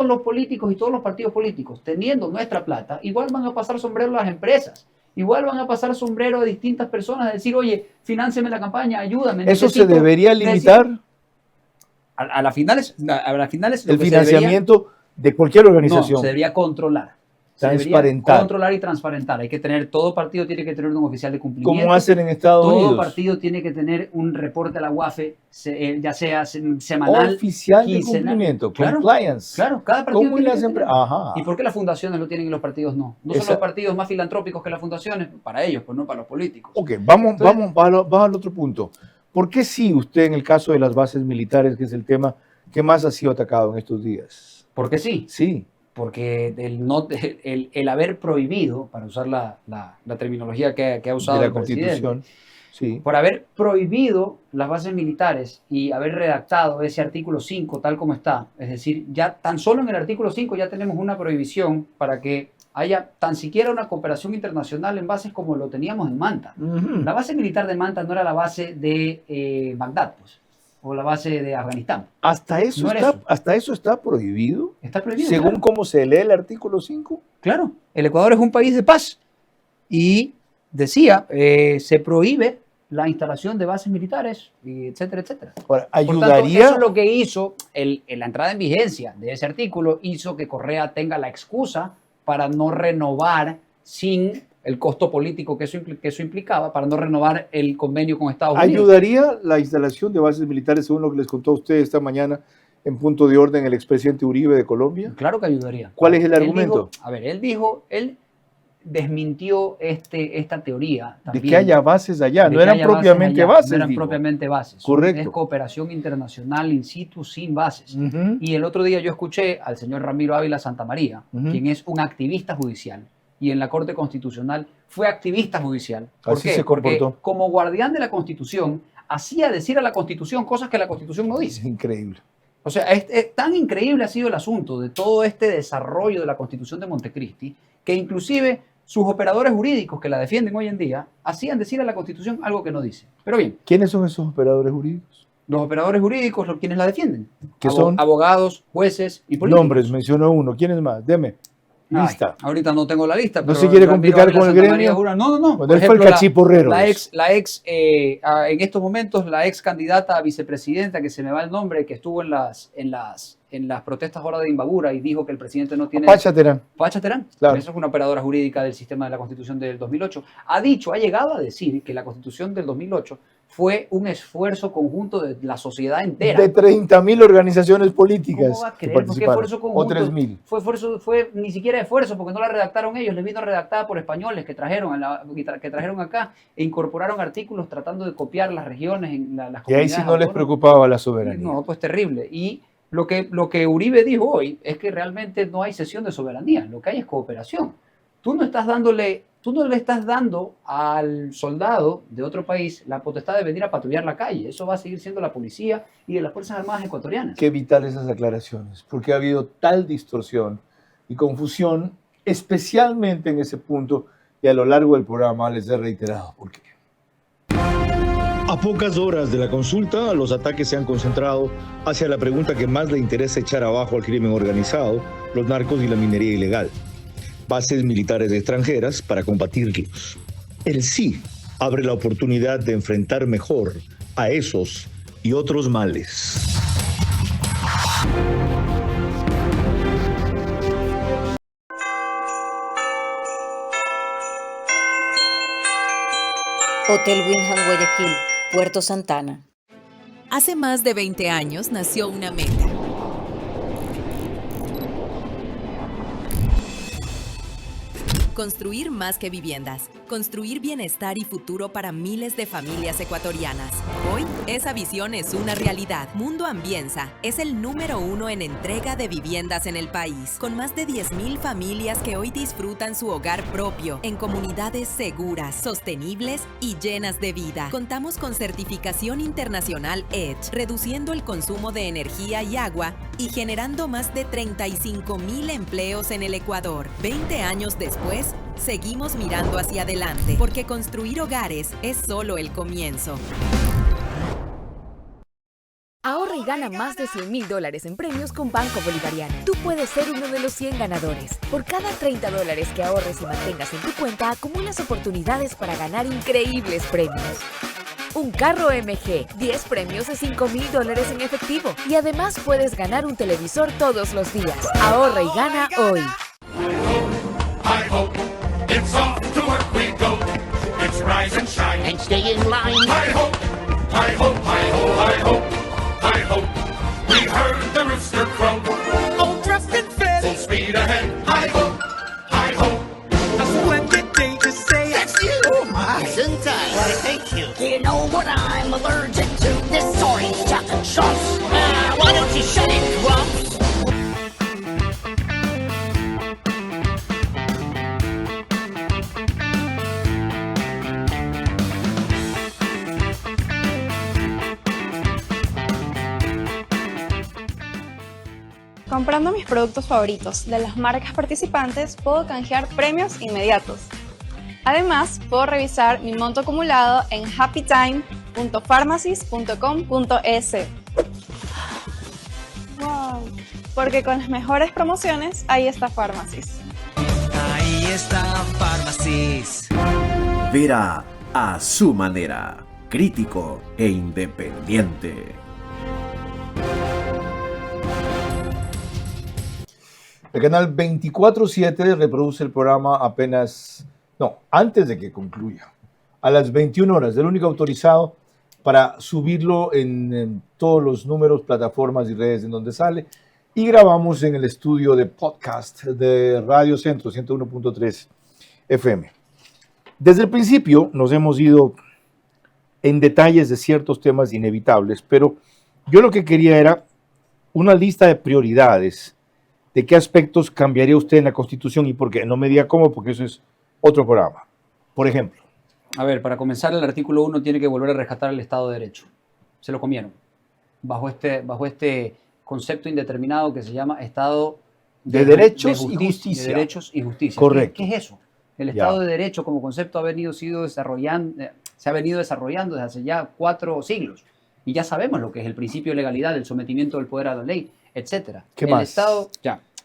los políticos y todos los partidos políticos, teniendo nuestra plata, igual van a pasar sombrero a las empresas. Igual van a pasar sombrero a distintas personas, a decir, oye, financiame la campaña, ayúdame. ¿Eso se debería limitar? A las finales El financiamiento de cualquier organización. No, se debería controlar. Transparentar. Controlar y transparentar. Hay que tener, todo partido tiene que tener un oficial de cumplimiento. Como hacen en Estados Unidos. Todo partido tiene que tener un reporte a la UAFE, ya sea semanal, oficial de quincenal. Cumplimiento, Claro, compliance. Claro, cada partido ¿Cómo tiene las que tener. Ajá. ¿Y por qué las fundaciones lo tienen y los partidos no? No son los partidos más filantrópicos que las fundaciones, para ellos, pues no para los políticos. Ok, vamos al otro punto. ¿Por qué sí usted en el caso de las bases militares, que es el tema que más ha sido atacado en estos días? ¿Por qué sí? Sí. Porque el haber prohibido, para usar la terminología que ha usado de la el presidente, Constitución, sí. por haber prohibido las bases militares y haber redactado ese artículo 5 tal como está, es decir, ya tan solo en el artículo 5 ya tenemos una prohibición para que haya tan siquiera una cooperación internacional en bases como lo teníamos en Manta. La base militar de Manta no era la base de Bagdad, pues, o la base de Afganistán. ¿Hasta eso, No era está, eso. ¿Hasta eso está prohibido? Está prohibido. Según claro. cómo se lee el artículo 5. Claro, el Ecuador es un país de paz y decía, se prohíbe la instalación de bases militares, etcétera, etcétera. Ahora, Por tanto, ayudaría. eso es lo que hizo, la entrada en vigencia de ese artículo hizo que Correa tenga la excusa para no renovar sin el costo político que eso implicaba, para no renovar el convenio con Estados Unidos. ¿Ayudaría la instalación de bases militares, según lo que les contó a usted esta mañana, en punto de orden el expresidente Uribe de Colombia? Claro que ayudaría. ¿Cuál es el Él argumento? él desmintió esta teoría también. De que haya bases allá, De no que eran haya propiamente allá, bases. No eran digo. propiamente bases. Correcto. Es cooperación internacional in situ sin bases. Y el otro día yo escuché al señor Ramiro Ávila Santamaría, quien es un activista judicial, y en la Corte Constitucional fue activista judicial. ¿Por Así qué? se Porque comportó. como guardián de la Constitución, hacía decir a la Constitución cosas que la Constitución no dice. Es increíble. O sea, tan increíble ha sido el asunto de todo este desarrollo de la Constitución de Montecristi, que inclusive sus operadores jurídicos que la defienden hoy en día hacían decir a la Constitución algo que no dice. Pero bien, ¿Quiénes son esos operadores jurídicos? los operadores jurídicos, quienes la defienden. ¿Qué son? Abogados, jueces y políticos. Nombres, mencionó uno. ¿Quiénes más? Deme. Ay, Lista. ahorita no tengo la lista. ¿No pero se quiere Ramiro complicar Ávila con el Santamaría gremio? jura- No, no, no. Bueno, él fue el cachiporrero. En estos momentos, la ex candidata a vicepresidenta, que se me va el nombre, que estuvo en las protestas ahora de Imbabura y dijo que el presidente no tiene... Pacha Terán. Pacha Terán, Claro. esa es una operadora jurídica del sistema de la Constitución del 2008, ha llegado a decir que la Constitución del 2008 fue un esfuerzo conjunto de la sociedad entera. De 30.000 organizaciones políticas ¿Cómo va a que creer? ¿Por qué participaron, esfuerzo o conjunto? 3.000. Fue ni siquiera esfuerzo, porque no la redactaron ellos, les vino redactada por españoles que trajeron acá e incorporaron artículos tratando de copiar las regiones en las Y ahí comunidades sí no les autónomas. preocupaba la soberanía. No, pues terrible. Y lo que Uribe dijo hoy es que realmente no hay cesión de soberanía, lo que hay es cooperación. Tú no le estás dando al soldado de otro país la potestad de venir a patrullar la calle. Eso va a seguir siendo la policía y de las Fuerzas Armadas ecuatorianas. Qué vital esas aclaraciones, porque ha habido tal distorsión y confusión, especialmente en ese punto, y a lo largo del programa les he reiterado por qué. A pocas horas de la consulta, los ataques se han concentrado hacia la pregunta que más le interesa echar abajo al crimen organizado, los narcos y la minería ilegal. Bases militares extranjeras para combatirlos. El sí abre la oportunidad de enfrentar mejor a esos y otros males. Hotel Windham Guayaquil, Puerto Santana. Hace más de 20 años nació una meta. Construir más que viviendas. Construir bienestar y futuro para miles de familias ecuatorianas. Hoy, esa visión es una realidad. Mundo Ambienza es el número 1 en entrega de viviendas en el país, con más de 10.000 familias que hoy disfrutan su hogar propio, en comunidades seguras, sostenibles y llenas de vida. Contamos con certificación internacional EDGE, reduciendo el consumo de energía y agua y generando más de 35.000 empleos en el Ecuador. 20 años después, seguimos mirando hacia adelante, porque construir hogares es solo el comienzo. Ahorra y gana más de $100,000 en premios con Banco Bolivariano. Tú puedes ser uno de los 100 ganadores. Por cada $30 que ahorres y mantengas en tu cuenta, acumulas oportunidades para ganar increíbles premios. Un carro MG, 10 premios de $5,000 en efectivo. Y además puedes ganar un televisor todos los días. Ahorra y gana hoy. Hi-ho, it's off to work we go. It's rise and shine and stay in line. Hi-ho, hi-ho, hi-ho, hi-ho, hi-ho. We heard the rooster crow. All dressed and fit, full speed ahead. Hi-ho, hi-ho. A splendid day to say it's you. Oh my, isn't I? Why, thank you. You know what I'm allergic to? This orange chocolate chunks. Why don't you shut it, Grumps? Comprando mis productos favoritos de las marcas participantes, puedo canjear premios inmediatos. Además, puedo revisar mi monto acumulado en happytime.pharmacies.com.es. ¡Wow! Porque con las mejores promociones, ahí está Pharmacies. Ahí está Pharmacies. Vera a su manera, crítico e independiente. El canal 24/7 reproduce el programa antes de que concluya, a las 21 horas, el único autorizado para subirlo en todos los números, plataformas y redes en donde sale. Y grabamos en el estudio de podcast de Radio Centro 101.3 FM. Desde el principio nos hemos ido en detalles de ciertos temas inevitables, pero yo lo que quería era una lista de prioridades. ¿De qué aspectos cambiaría usted en la Constitución y por qué? No me diga cómo, porque eso es otro programa. Por ejemplo. A ver, para comenzar, el artículo 1 tiene que volver a rescatar el Estado de Derecho. Se lo comieron. Bajo este concepto indeterminado que se llama Estado de Derechos y Justicia. De Derechos y Justicia. Correcto. ¿Qué es eso? El Estado de Derecho como concepto se ha venido desarrollando desde hace ya 4 siglos. Y ya sabemos lo que es el principio de legalidad, el sometimiento del poder a la ley, etcétera. ¿Qué más? El Estado,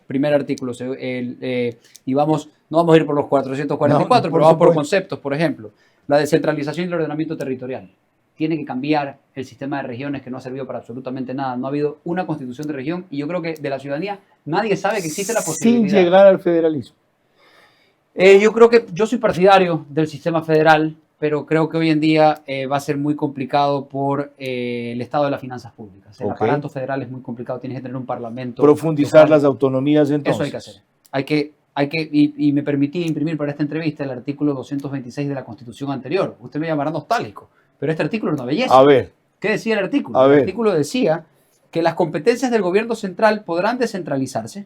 primer artículo, y no vamos a ir por los 444, pero vamos por conceptos, por ejemplo. La descentralización y el ordenamiento territorial. Tiene que cambiar el sistema de regiones que no ha servido para absolutamente nada. No ha habido una constitución de región y yo creo que de la ciudadanía nadie sabe que existe la posibilidad. Sin llegar al federalismo. Yo creo que yo soy partidario del sistema federal pero creo que hoy en día va a ser muy complicado por el estado de las finanzas públicas. El aparato federal es muy complicado, tienes que tener un parlamento. Profundizar local. las autonomías entonces. Eso hay que hacer. Y me permití imprimir para esta entrevista el artículo 226 de la Constitución anterior. Usted me llamará nostálgico, pero este artículo es una belleza. A ver. ¿Qué decía el artículo? El artículo decía que las competencias del gobierno central podrán descentralizarse,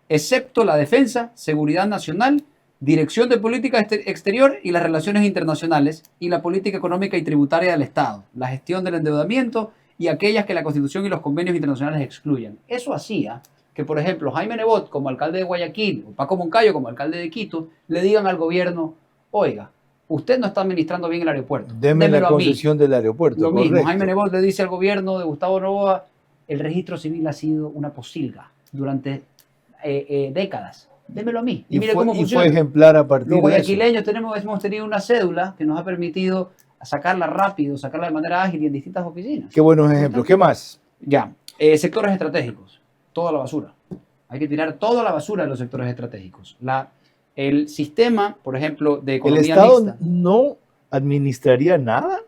excepto la defensa, seguridad nacional, dirección de política exterior y las relaciones internacionales y la política económica y tributaria del Estado, la gestión del endeudamiento y aquellas que la Constitución y los convenios internacionales excluyan. Eso hacía que, por ejemplo, Jaime Nebot, como alcalde de Guayaquil, o Paco Moncayo, como alcalde de Quito, le digan al gobierno, oiga, usted no está administrando bien el aeropuerto. Deme la concesión del aeropuerto. Lo mismo, Jaime Nebot le dice al gobierno de Gustavo Noboa, el registro civil ha sido una posilga durante décadas. Démelo a mí. Y mire fue, cómo funciona. fue ejemplar a partir Los de eso. guayaquileños hemos tenido una cédula que nos ha permitido sacarla rápido, sacarla de manera ágil y en distintas oficinas. Qué buenos ejemplos. ¿Qué más? Ya. Sectores estratégicos. Toda la basura. Hay que tirar toda la basura de los sectores estratégicos. El sistema, por ejemplo, de economía ¿El Estado mixta no administraría nada?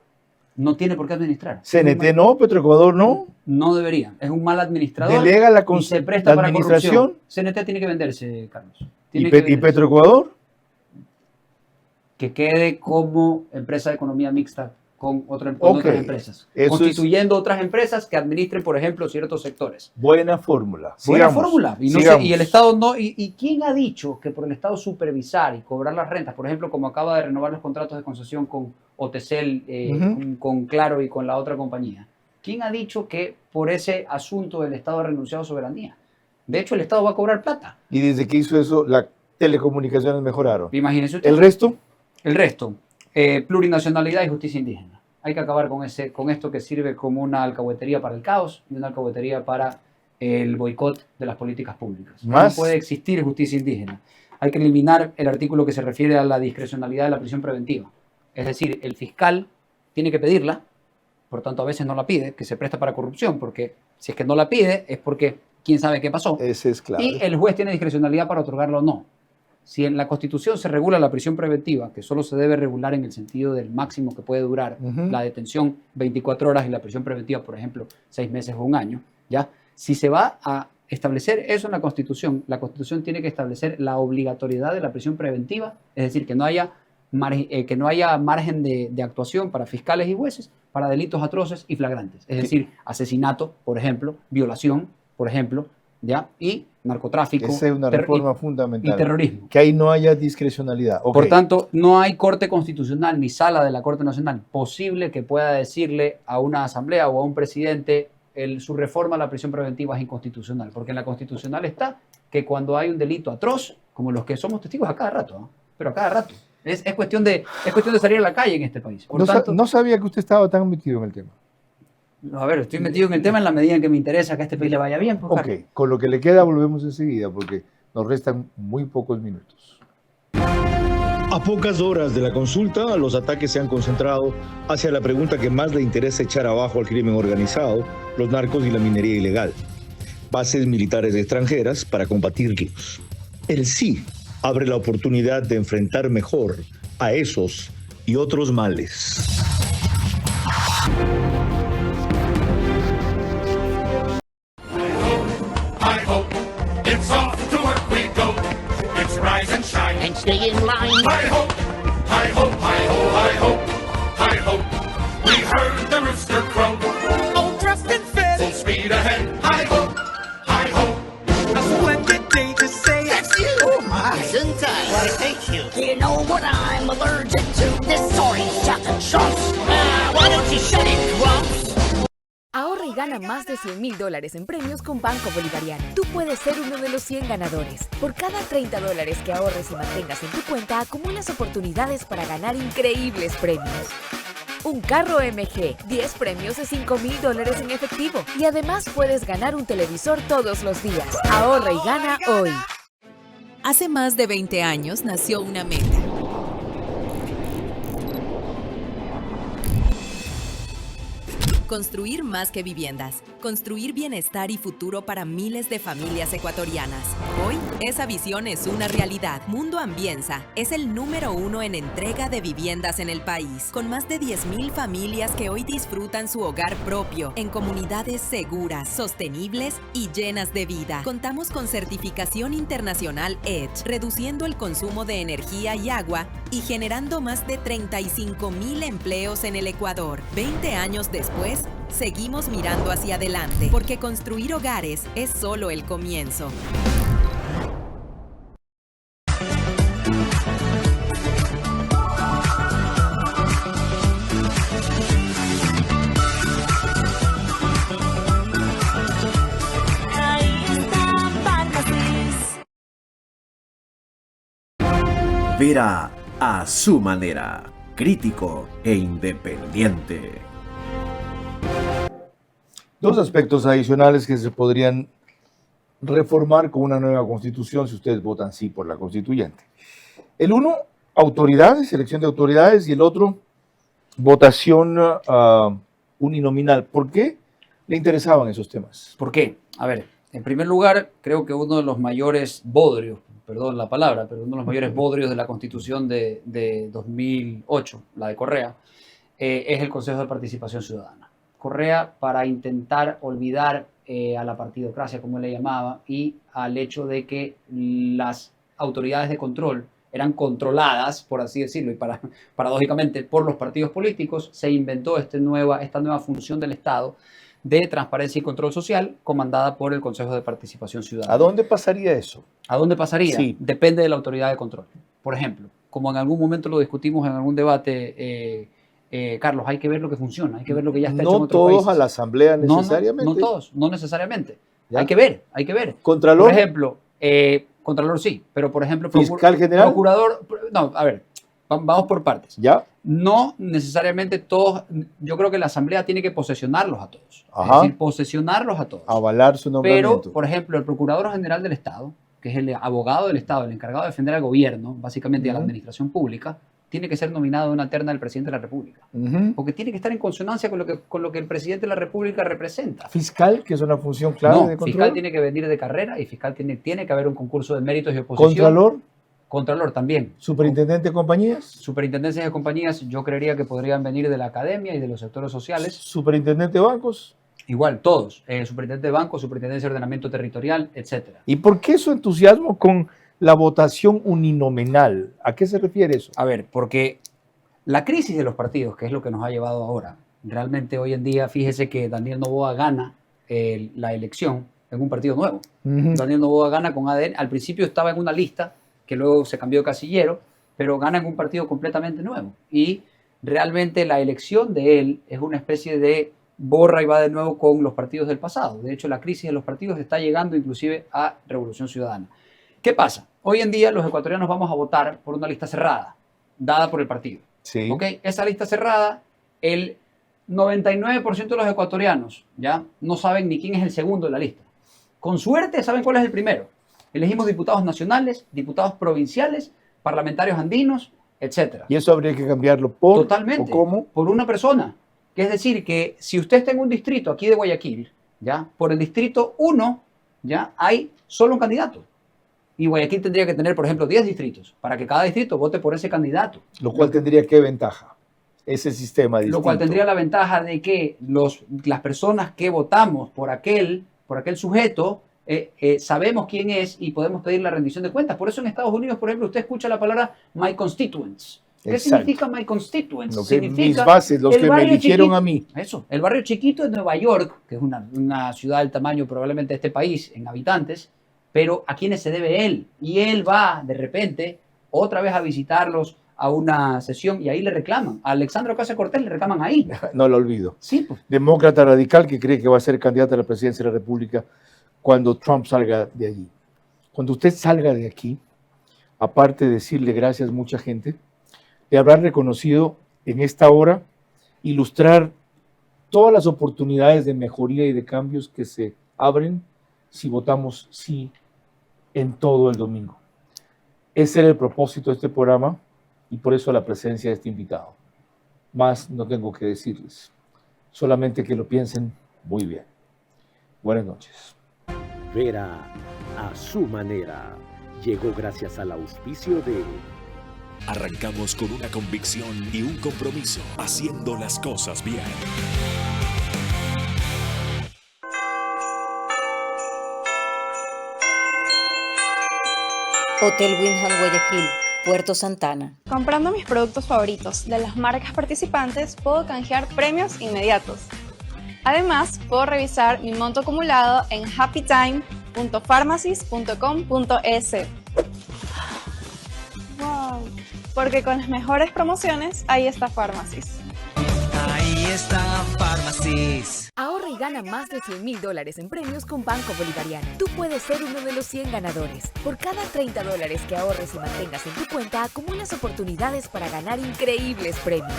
no tiene por qué administrar. CNT no, Petroecuador no. No debería. Es un mal administrador. Delega la y se presta para administración. corrupción. CNT tiene que venderse, Carlos. Tiene ¿Y, que ¿Y venderse. Petroecuador? Que quede como empresa de economía mixta con otras empresas. Eso Constituyendo otras empresas que administren, por ejemplo, ciertos sectores. Buena fórmula. Buena Sigamos. fórmula. Y, no y el Estado no. ¿Y quién ha dicho que por el Estado supervisar y cobrar las rentas, por ejemplo, como acaba de renovar los contratos de concesión con OTCL, con Claro y con la otra compañía? ¿Quién ha dicho que por ese asunto el Estado ha renunciado a soberanía? De hecho, el Estado va a cobrar plata. Y desde que hizo eso, las telecomunicaciones mejoraron. Imagínese usted. ¿El resto? El resto. Plurinacionalidad y justicia indígena. Hay que acabar con esto que sirve como una alcahuetería para el caos y una alcahuetería para el boicot de las políticas públicas. ¿Más? No puede existir justicia indígena. Hay que eliminar el artículo que se refiere a la discrecionalidad de la prisión preventiva. Es decir, el fiscal tiene que pedirla, por tanto a veces no la pide, que se presta para corrupción, porque si es que no la pide es porque quién sabe qué pasó. Ese es claro. Y el juez tiene discrecionalidad para otorgarla o no. Si en la Constitución se regula la prisión preventiva, que solo se debe regular en el sentido del máximo que puede durar la detención 24 horas y la prisión preventiva, por ejemplo, 6 meses o un año, ¿ya? Si se va a establecer eso en la Constitución tiene que establecer la obligatoriedad de la prisión preventiva, es decir, que no haya margen de actuación para fiscales y jueces para delitos atroces y flagrantes, es decir, asesinato, por ejemplo, violación, por ejemplo, ¿ya? Y narcotráfico. Esa es una reforma fundamental. Y terrorismo. Que ahí no haya discrecionalidad. Okay. Por tanto, no hay Corte Constitucional ni sala de la Corte Nacional posible que pueda decirle a una asamblea o a un presidente su reforma a la prisión preventiva es inconstitucional. Porque en la Constitucional está que cuando hay un delito atroz, como los que somos testigos a cada rato, ¿no? Pero a cada rato. Es cuestión de salir a la calle en este país. Por tanto, no sabía que usted estaba tan metido en el tema. A ver, estoy metido en el tema en la medida en que me interesa que a este país le vaya bien. Pues, ok, con lo que le queda volvemos enseguida porque nos restan muy pocos minutos. A pocas horas de la consulta, los ataques se han concentrado hacia la pregunta que más le interesa echar abajo al crimen organizado, los narcos y la minería ilegal. Bases militares extranjeras para combatirlos. El sí abre la oportunidad de enfrentar mejor a esos y otros males. It's off to work we go. It's rise and shine and stay in line. Hi ho, hi ho, hi ho, hi ho, hi ho. We heard the rooster crow. All dressed and fit, full speed ahead. Hi ho, hi ho. A splendid day to say That's you. Oh my. Gesundheit. Why, thank you. Do you know what I'm allergic to? This orange chocolate chunks. Why don't you shut it, Grumps? Ahorra y gana más de $100,000 en premios con Banco Bolivariano. Tú puedes ser uno de los 100 ganadores. Por cada $30 que ahorres y mantengas en tu cuenta, acumulas oportunidades para ganar increíbles premios. Un carro MG, 10 premios de $5,000 en efectivo. Y además puedes ganar un televisor todos los días. Ahorra y gana hoy. Hace más de 20 años nació una meta. Construir más que viviendas. Construir bienestar y futuro para miles de familias ecuatorianas. Hoy, esa visión es una realidad. Mundo Ambienza es el número 1 en entrega de viviendas en el país, con más de 10.000 familias que hoy disfrutan su hogar propio, en comunidades seguras, sostenibles y llenas de vida. Contamos con certificación internacional EDGE, reduciendo el consumo de energía y agua y generando más de 35.000 empleos en el Ecuador. 20 años después, seguimos mirando hacia adelante, porque construir hogares es solo el comienzo. Vera a su manera, crítico e independiente. Dos aspectos adicionales que se podrían reformar con una nueva constitución si ustedes votan sí por la constituyente. El uno, autoridades, elección de autoridades, y el otro, votación uninominal. ¿Por qué le interesaban esos temas? ¿Por qué? A ver, en primer lugar, creo que uno de los mayores bodrios, perdón la palabra, pero uno de los mayores bodrios de la Constitución de 2008, la de Correa, es el Consejo de Participación Ciudadana. Correa, para intentar olvidar a la partidocracia, como él le llamaba, y al hecho de que las autoridades de control eran controladas, por así decirlo, y paradójicamente por los partidos políticos, se inventó esta nueva función del Estado de transparencia y control social, comandada por el Consejo de Participación Ciudadana. ¿A dónde pasaría eso? ¿A dónde pasaría? Sí. Depende de la autoridad de control. Por ejemplo, como en algún momento lo discutimos en algún debate, Carlos, hay que ver lo que funciona, hay que ver lo que ya está hecho en otros países. No todos a la asamblea necesariamente. No todos, no necesariamente. ¿Ya? Hay que ver, hay que ver. ¿Contralor? Por ejemplo, Contralor sí, pero por ejemplo... ¿Fiscal general? Procurador, no, a ver, vamos por partes. ¿Ya? No necesariamente todos, yo creo que la asamblea tiene que posesionarlos a todos. Ajá. Es decir, posesionarlos a todos. Avalar su nombramiento. Pero, por ejemplo, el Procurador General del Estado, que es el abogado del Estado, el encargado de defender al gobierno, básicamente y a la administración pública, tiene que ser nominado de una terna del presidente de la República. Porque tiene que estar en consonancia con lo que el presidente de la República representa. ¿Fiscal, que es una función clave de control? Fiscal tiene que venir de carrera y fiscal tiene que haber un concurso de méritos y oposición. ¿Contralor? Contralor también. ¿Superintendente de compañías? Superintendencias de compañías, yo creería que podrían venir de la academia y de los sectores sociales. ¿Superintendente de bancos? Igual, todos. Superintendente de bancos, superintendencia de ordenamiento territorial, etc. ¿Y por qué su entusiasmo con la votación uninominal? ¿A qué se refiere eso? A ver, porque la crisis de los partidos, que es lo que nos ha llevado ahora, realmente hoy en día, fíjese que Daniel Noboa gana la elección en un partido nuevo. Daniel Noboa gana con ADN. Al principio estaba en una lista que luego se cambió de casillero, pero gana en un partido completamente nuevo. Y realmente la elección de él es una especie de borra y va de nuevo con los partidos del pasado. De hecho, la crisis de los partidos está llegando inclusive a Revolución Ciudadana. ¿Qué pasa? Hoy en día los ecuatorianos vamos a votar por una lista cerrada, dada por el partido. Sí. ¿Okay? Esa lista cerrada, el 99% de los ecuatorianos ya no saben ni quién es el segundo de la lista. Con suerte saben cuál es el primero. Elegimos diputados nacionales, diputados provinciales, parlamentarios andinos, etc. ¿Y eso habría que cambiarlo por? Totalmente. ¿O cómo? Por una persona. Que es decir, que si usted está en un distrito aquí de Guayaquil, ¿ya? Por el distrito 1, ¿ya? Hay solo un candidato. Y Guayaquil tendría que tener, por ejemplo, 10 distritos, para que cada distrito vote por ese candidato. Lo cual tendría qué ventaja, ese sistema distinto. Lo cual tendría la ventaja de que las personas que votamos por aquel sujeto, sabemos quién es y podemos pedir la rendición de cuentas. Por eso en Estados Unidos, por ejemplo, usted escucha la palabra my constituents. ¿Qué significa my constituents? Significa mis bases, los que me eligieron a mí. Eso, el barrio chiquito de Nueva York, que es una ciudad del tamaño probablemente de este país en habitantes, pero a quienes se debe él. Y él va de repente otra vez a visitarlos a una sesión y ahí le reclaman. A Alexandra Ocasio-Cortez le reclaman ahí. No lo olvido. Sí, pues. Demócrata radical que cree que va a ser candidato a la presidencia de la República cuando Trump salga de allí. Cuando usted salga de aquí, aparte de decirle gracias a mucha gente, le habrá reconocido en esta hora ilustrar todas las oportunidades de mejoría y de cambios que se abren si votamos sí en todo el domingo. Ese era el propósito de este programa y por eso la presencia de este invitado. Más no tengo que decirles. solamente que lo piensen muy bien. Buenas noches. Vera a su manera llegó gracias al auspicio de... Arrancamos con una convicción y un compromiso, haciendo las cosas bien. Hotel Wyndham Guayaquil, Puerto Santana. Comprando mis productos favoritos de las marcas participantes, puedo canjear premios inmediatos. Además, puedo revisar mi monto acumulado en happytime.pharmacies.com.es. ¡Wow! Porque con las mejores promociones, ahí está Pharmacies. Ahí está Pharmacies. Ahorra y gana más de $100,000 en premios con Banco Bolivariano. Tú puedes ser uno de los 100 ganadores. Por cada $30 que ahorres y mantengas en tu cuenta, acumulas oportunidades para ganar increíbles premios.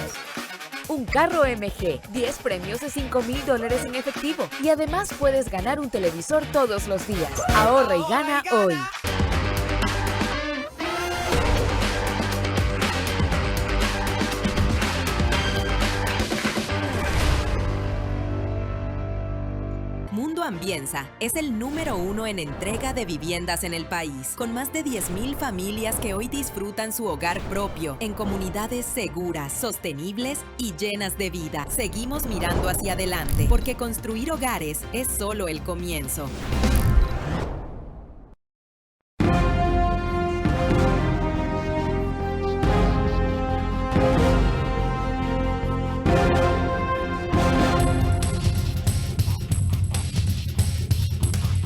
Un carro MG, 10 premios de $5,000 en efectivo. Y además puedes ganar un televisor todos los días. Ahorra y gana hoy. Mundo Ambienza es el número 1 en entrega de viviendas en el país, con más de 10.000 familias que hoy disfrutan su hogar propio en comunidades seguras, sostenibles y llenas de vida. Seguimos mirando hacia adelante, porque construir hogares es solo el comienzo.